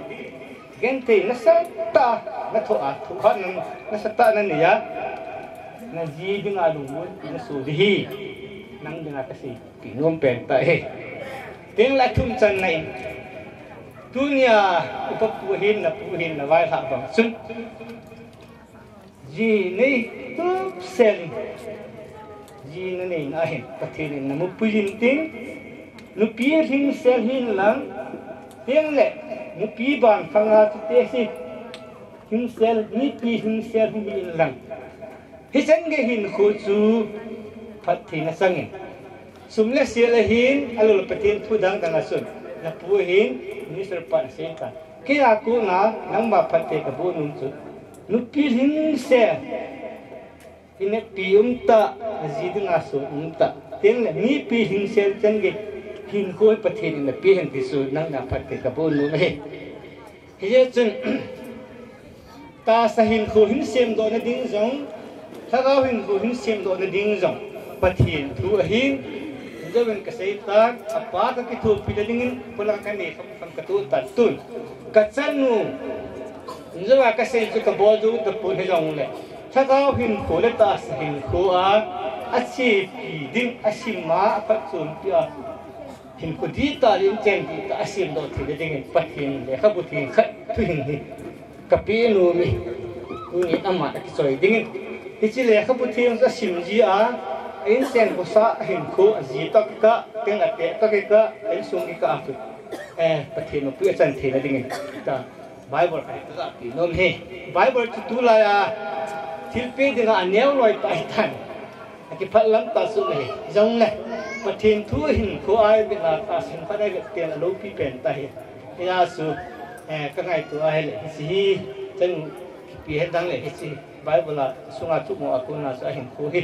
gen the na sa ta na tho a thu khan na sa ta na ni ya na ji ding a dung na su hi nang ding a ka si ki nom pen ta he tiếng lại thun chân này dunia upapuhin na vai ha bang sun ji nei tu sel ji na nei na he pathin na mu puin ting nu pi hin sel hin lang tiếng lệ nu pi ban phanga tu te si hin sel ni pi hin sel hin lang hi chân ge hin khu chu pathin na sang sumle sila hin alul patin pudang tangasun na puhin minister pan senta kaya ako na nang mapate ka bunun su nupilhin se ine piumta azid nga su umta tenle ni pilhin se change hin khoi patin na pihin tisu nang napate ka bunun he he chun ta sa hin kho hin sem do na ding jong thagaw hin kho hin sem do na ding jong patin thu hin Jawan kesehatan apa tak itu pilihingin pulang kani kam katu tatun kacanu jawa kasih itu kebodu tepun hejong le thakau hin khole ta hin khoa achi piding asima patsun pia hin kudi ta lin chen di ta asim do thi dingin pathin le khabuthi khat thuin hi kapi nu mi uni amma ta kisoi dingin hichile khabuthi sa simji a in sen ko sa hin ko ji tak ka teng ate ka ka in sung ka afu pathin pu chan the na ding ta bible ka ti nom he bible tu la ya thil pe de ga aneu loi pai tan ki phat lam ta su he jong le ประเทศทั่วหินทั่วไอ้เวลาตาสินพัดได้เตียนลูกพี่เป็นตาเฮียสุก็ไงตัวไอ้เลยสิจังปีเห็นดังเลยสิใบเวลาสุงาทุกหมู่กุนาสหินคู่หิ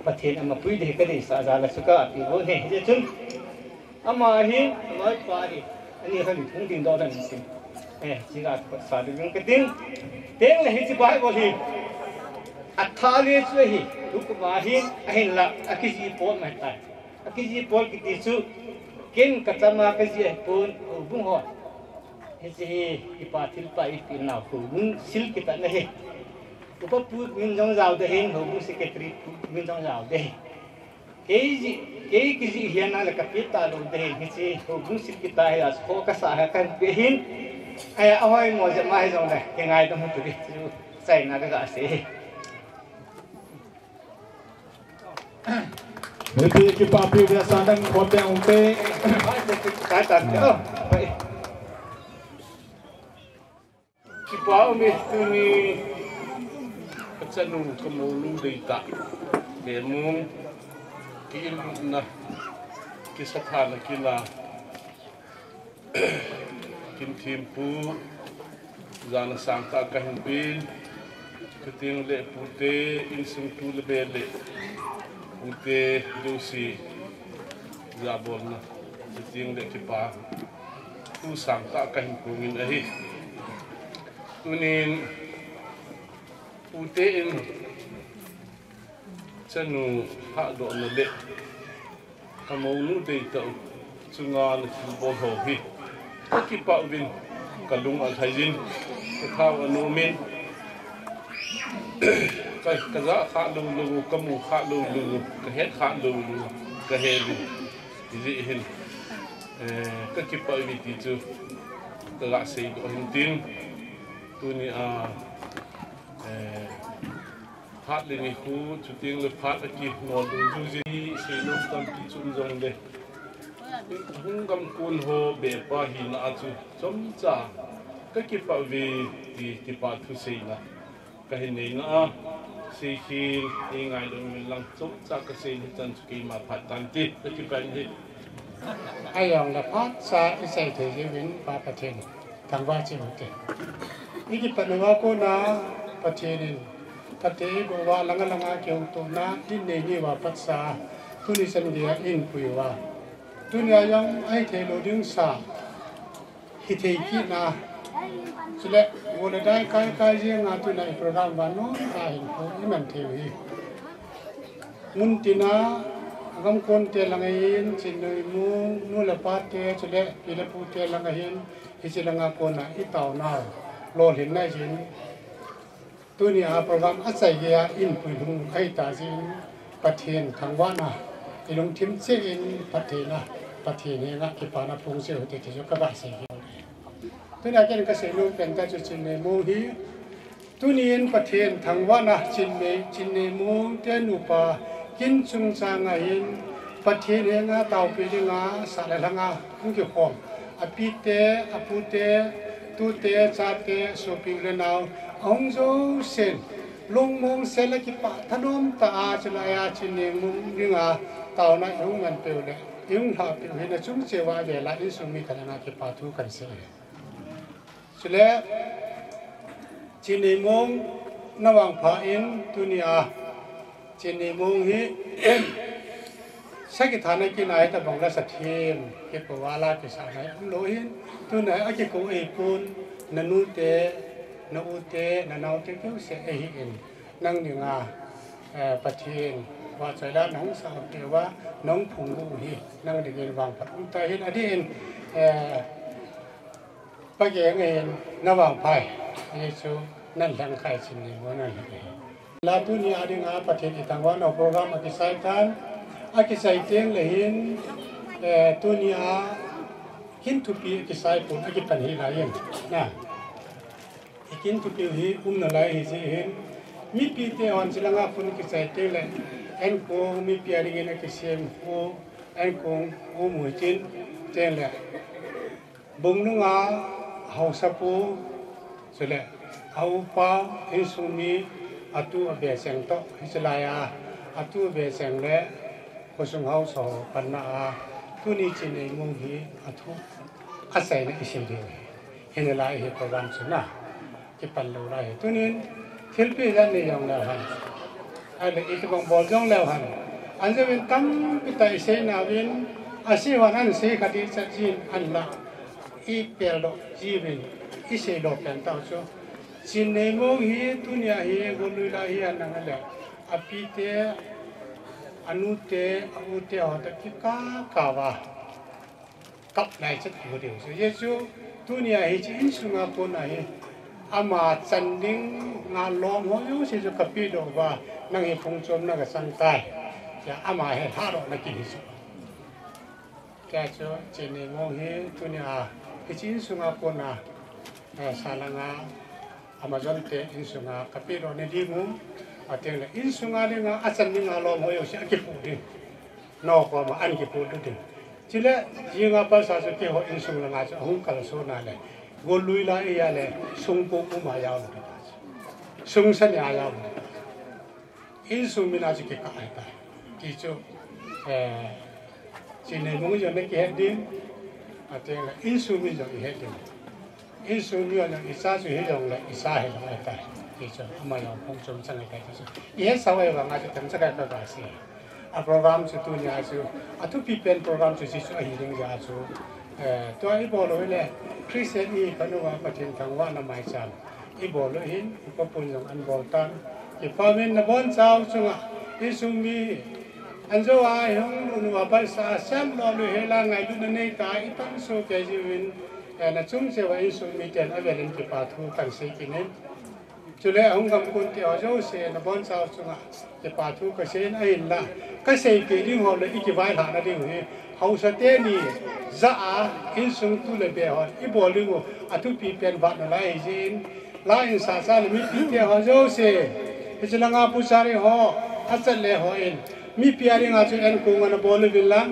ประเทศอามาปุยเด็กก็ได้สาจาละสุกะปีโบเนี่ยจะจึงอามาหินร้อยกว่าดิอันนี้เขาอยู่ทุ่งดินดอนนั่นสิจีรักสาธุยังกระดิ่งเต็งเลยที่ใบบ่หิอัฐาเลสวยหิทุกมาหิไอ้ละอากิจีโพลไม่ตายอากิจีโพลกิติสุเก่งกัจมากิจีโพลบุ้งหัวเฮ้ยที่ปาทิลปาอีปีน่าหูบุ้งสิลกิตาเนี่ยอุปพูดมินจงเจ้าเดหินหูบุ้งสิเกตรีมินจงเจ้าเดหิเฮ้ยกิจีเฮียน่าละกับพิตาลงเดหินเฮ้ยหูบุ้งสิลกิตาเฮียสโคกัสอากันเดหินไอ้เอาไว้หมดจะมาให้ตรงไหนยังไงต้องตัวนี้ใส่หน้ากากเสียJadi kita ambil biasa dan konten untuk kata kita ambil ini Chanu Chinneimong Satha Memang kita kisah tanah kita kita timpu jangan sangka kahimpin keting le putih insung tu lebih le putih dosi zaborna keting le kipa tu sangka kahimpungin ahi tunin putih in Chanu hak do na le kamau nu dei tau sungan bol hobi kipa ubin kalung al hajin kau anumin cái giá khá lâu lâu cái mù khá lâu lâu cái hết khá lâu lâu cái hết thì gì hình cái kịp bởi vì chứ cái gã xây độ hình tin tôi nghĩ phát lên cái khu chủ tiên là phát cái kịp ngồi đúng gì xây lúc tâm kỹ chung dòng đây không cầm côn hồ bể ba hình là chú chống trả cái kịp bởi vì thì bà thu xây là cái hình này nó xây khi ngày đó mình làm chống trả cái xây chân cái mà phát tan tít cái kịp bởi vì ai yang là phát xa cái xây thì cái vấn ba phát triển thằng ba chỉ một cái cái phần nó có na phát triển phát triển bộ ba langa kiểu tổ na đi này nhưว่าphát xa tu ni sinh địa in quỷว่าtu ni yang ai thế lo đứng xa hít thấy kỹ na chỉ là vô đây cái gì ngã tu này program vào nó cái cái mình theo hi muốn tin na gam con te lang in Chinneimong nu la pa te chỉ là pi la pu te lang in hi chỉ là ngã con na hi tàu nào lo hin na jin tu ni a program a sai ya in pui hung khai ta jin pathian thangwa na ilong thim che in pathian ne na ki pa na phung se hote ti jo ka ba se tu na ken ka se lu pen ta chu Chinneimong hi tu ni in pathian thangwa na Chinneimong te nu pa kin chung sang in pathian ne nga tau pi nga sa la nga kum ki khom api te apu te tu te cha te so pi le naw ong zo sen long mong se la ki pa thanom ta a chla ya Chinneimong ni nga tau na ung man pe le yung ha pe he na chung che wa ve la in sum mi ka na ki pa thu kan se chile Chinneimong nawang pha in tunia Chinneimong hi sai ki thana ki nai ta bang la sa them ke ko wala ke sa nai lo hin tu nai a ki ko e kun na nu te na u te na nau te ku se e hi in nang ni nga pathian wa chai la nang sa ke wa nong phung bu hi nang de gen wang phat ta hin a di in pa ge ngen nawang phai yesu nan lang khai Chinneimong nan la tu ni adi nga pathian itangwa no program a ki sai tan a ki sai teng le hin tu ni a hin tu pi ki sai pu a ki pan hi la yen na ikin tu pi hi na lai hi ji hin mi pi te on silanga pun ki sai te le en ko mi pi ari gen ki sem ko en ko o mu chin te le bung nu nga hau sa pu so le au pa hin su mi atu abe seng to hisalaya atu abe seng le sung hau so pan na tu ni Chinneimong hi athu asai na isim de hin lai hi program chuna ki pan lo lai tu ni thil pe jan ne yong la han ale it bong bol jong la han an je win kam pi tai se na win asi wan an se khati cha jin an la i pe lo ji win i se lo pen tao cho Chinneimong hi dunia hi golui la hi an nang la api te anu te au te ho ta ki ka wa kap lai chat ko de so ye chu dunia hi chi in sunga ko na hi ama chanding nga lom ho yu si chu kapi do wa nang hi phung chom na ga sang tai ya ama he ha ro na ki hi so ka chu Chinneimong hi dunia hi chi in sunga ko na sa la nga Amazon te insunga kapiro ne dimu ateng le insunga le nga asan ni nga lo mo yo si akipu di no ko ma an ki pu du di chile jinga pa sa su ke ho insung la nga hung kal so na le go lui la ya le sung pu pu ma ya lo sung san ya ya insung mi na ji ke ka ai ta ki chu Chinneimong yo ne ki he dim ateng le insung mi yo he dim Isu ni orang isa tu hilang le isa hilang le tak, itu amal yang pungcum sangat baik tu. Ia sawai orang ada tentang sekarang berasi. Program tu ni asu, atu pipen program tu sisu hilang je asu. Tu ibu lo le, Kristen ni kalau apa tentang wana macam, ibu lo hin, ibu pun yang anboltan, ibu min nabon cau cuma, isu mi, anjo ayong nu apa sah siam lo hilang ayu nene tak, ipan so kejiwin. Na chung se wa insung mi ten avelin ki pa thu kan se kinin chule hong gam kun ti ajo se na bon sao chunga ki pa thu ka se na in la ka se pe ding ho le ki vai la na ding he hau sa te ni za a insung tu le be ho I bo ling ho atu pi pen ba na lai jin la in sa sa le mi pi te ho jo se he chila nga pu sa re ho asal le ho in mi pi ari nga chu en ku nga na bo le bil la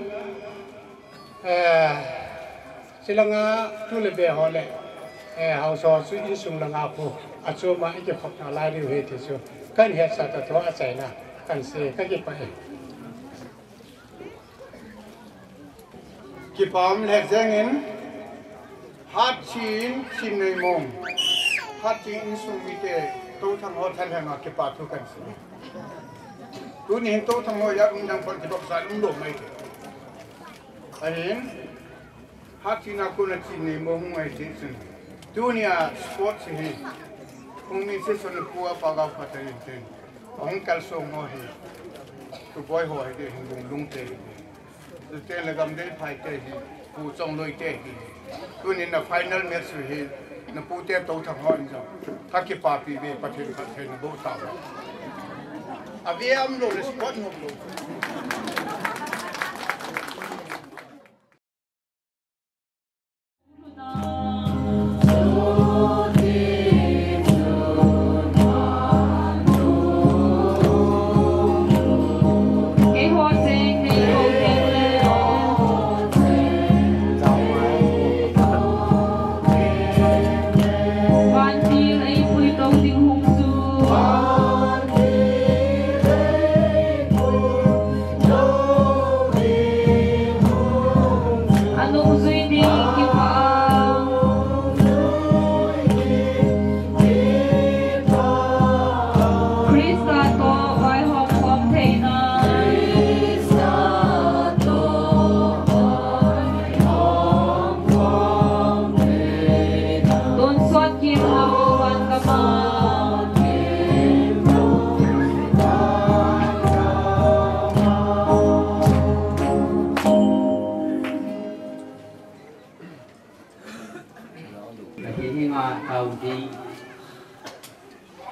sila nga tu le be ho le hau so su insung la nga pu achu ma ike phok na lai ri he ti chu kan he sa ta tho a chai na kan se ka ki pa ki pam le zengin hat chin Chinneimong hat chin insung mi te to thang ho than hang ki pa thu kan se tu ni to thang ho ya undang pon ki bok sa lo mai ke ahin hati na kuna Chinneimong ngai season dunia sports hi kung ni season puwa pagaw patayin tin ang kalso mo hi Tuboi ho hi hingong lung te T.Gamdeiphai te hi pu Chongloi te hi tuni na final match hi na pu te to thang hon jo thaki pa pi be pathin pathin bo ta aviam lo sport no lo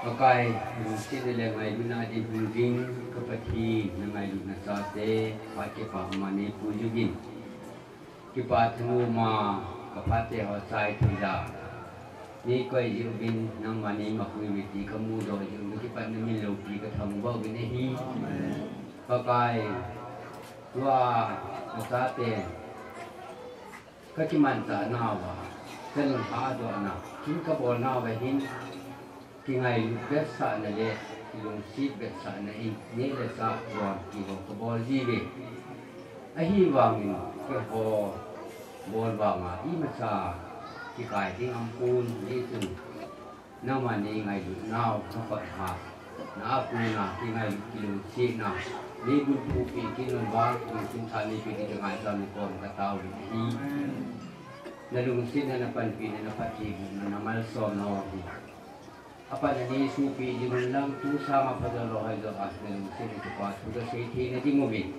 Pakai mungkin dalam ayat na di building kepati nama ayat na sate pakai pahamani pujugin kipat rumah kepati hosai tidak ni kau jubin namani makui miti kamu doa jubin kipat nami lopi ketambau gini hi pakai dua sate kekiman tak nawa sen ha doa na kin kabol nawa hin ki ngai bet sa na le lung si bet sa na in ne le sa wan ki ho ko bol ji ve a hi wang ke ho bol wa ma i ma sa ki kai ting am pun ni tu na ma ni ngai lu nao ka pa ha na ku na ki ngai ki lung si na ni bu pu pi ki lung ba ku sin tha ni pi ki ngai sa ni ko ka tao hi na lung si na pan pi na pa ti na mal so no apa ni supi di menang tu sama pada roh itu asal sini cepat sudah sehati nanti mobil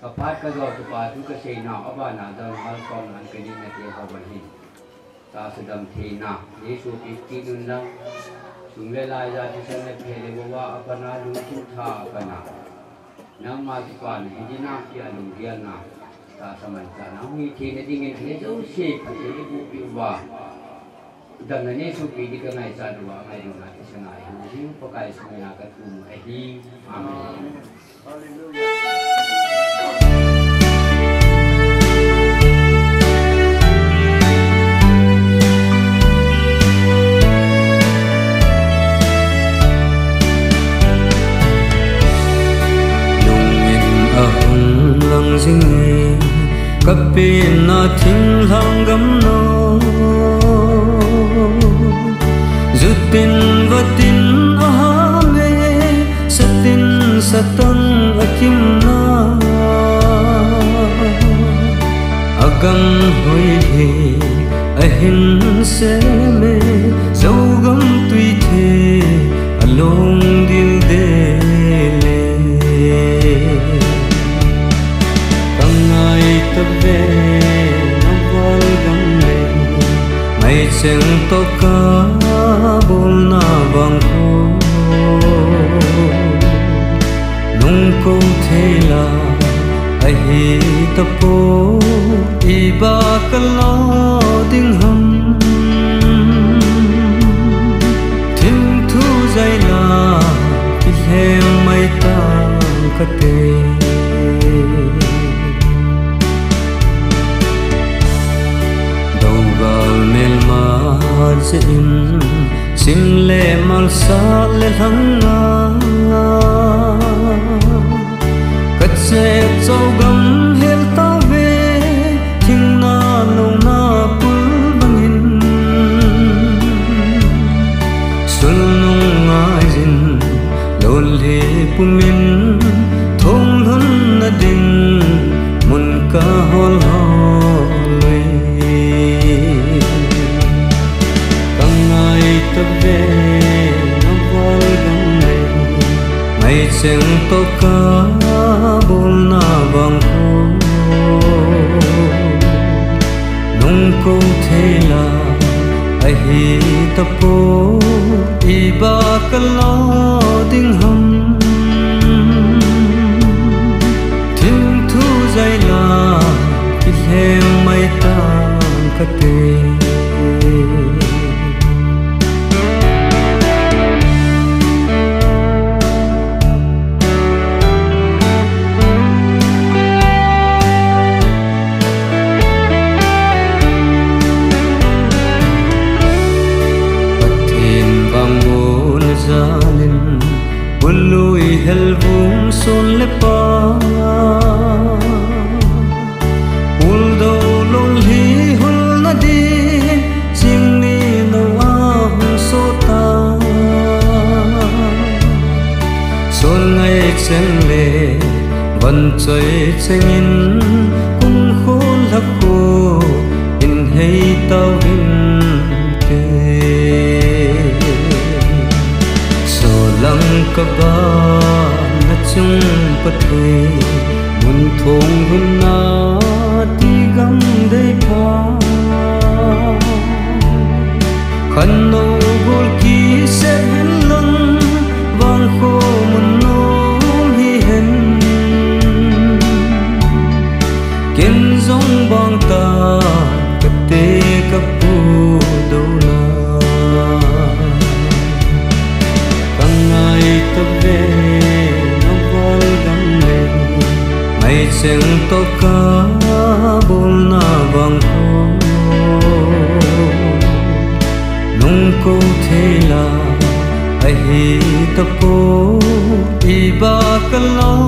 kapat kalau cepat sudah sehina apa nak dalam hal soalan kini nanti apa berhenti tak sedang sehina ni supi di menang sumber lain di sana pehle bawa apa nak lucu tha apa nak nama cepat ini nak dia lugian nak tak sama nak ni sehina dingin ni jauh sih pasti ibu piwa dan ini supi di kenai sadua ngai dona senai ini pakai semua ketum ahi amin haleluya lungin ahung lang jinge kapin na thing lang gam no Zutin vatin ahame satin satang akim na agam hoi he ahin se me zogam tui the along dil de le kangai tabe nawal gam le mai cheng to ka bol na Vangthum nung ko thela ahi tapo iba kala ding ham thim thu zaila pihe mai ta kate daugal mel ma in sim le mal sa le hanga kat se chau gam hel ta ve thing na no na pul bangin sul nung nga jin lol le pumin thong hun na ding mun ka hol tabe nawal gamne mai cheng to ka bol na Vangthum nung ko thela ahi tapo iba kala ding ham thim thu zaila pihe mai ta kateUlui helvum son le pa ul do lol hi hul na di ching ni no ang so ta son ngai chen le ban choi chengin kum khol hak ko in hei tau hin te lang ka ba na chung pathe mun thong hun na T.Gamdeiphai khan no gol ki se hen lang Vangkho mun no hi hen ken zong bang ta ka te ka pu do na tabe nawal gamne mai cheng to ka bol na Vangthum nung ko thela tapo iba kalau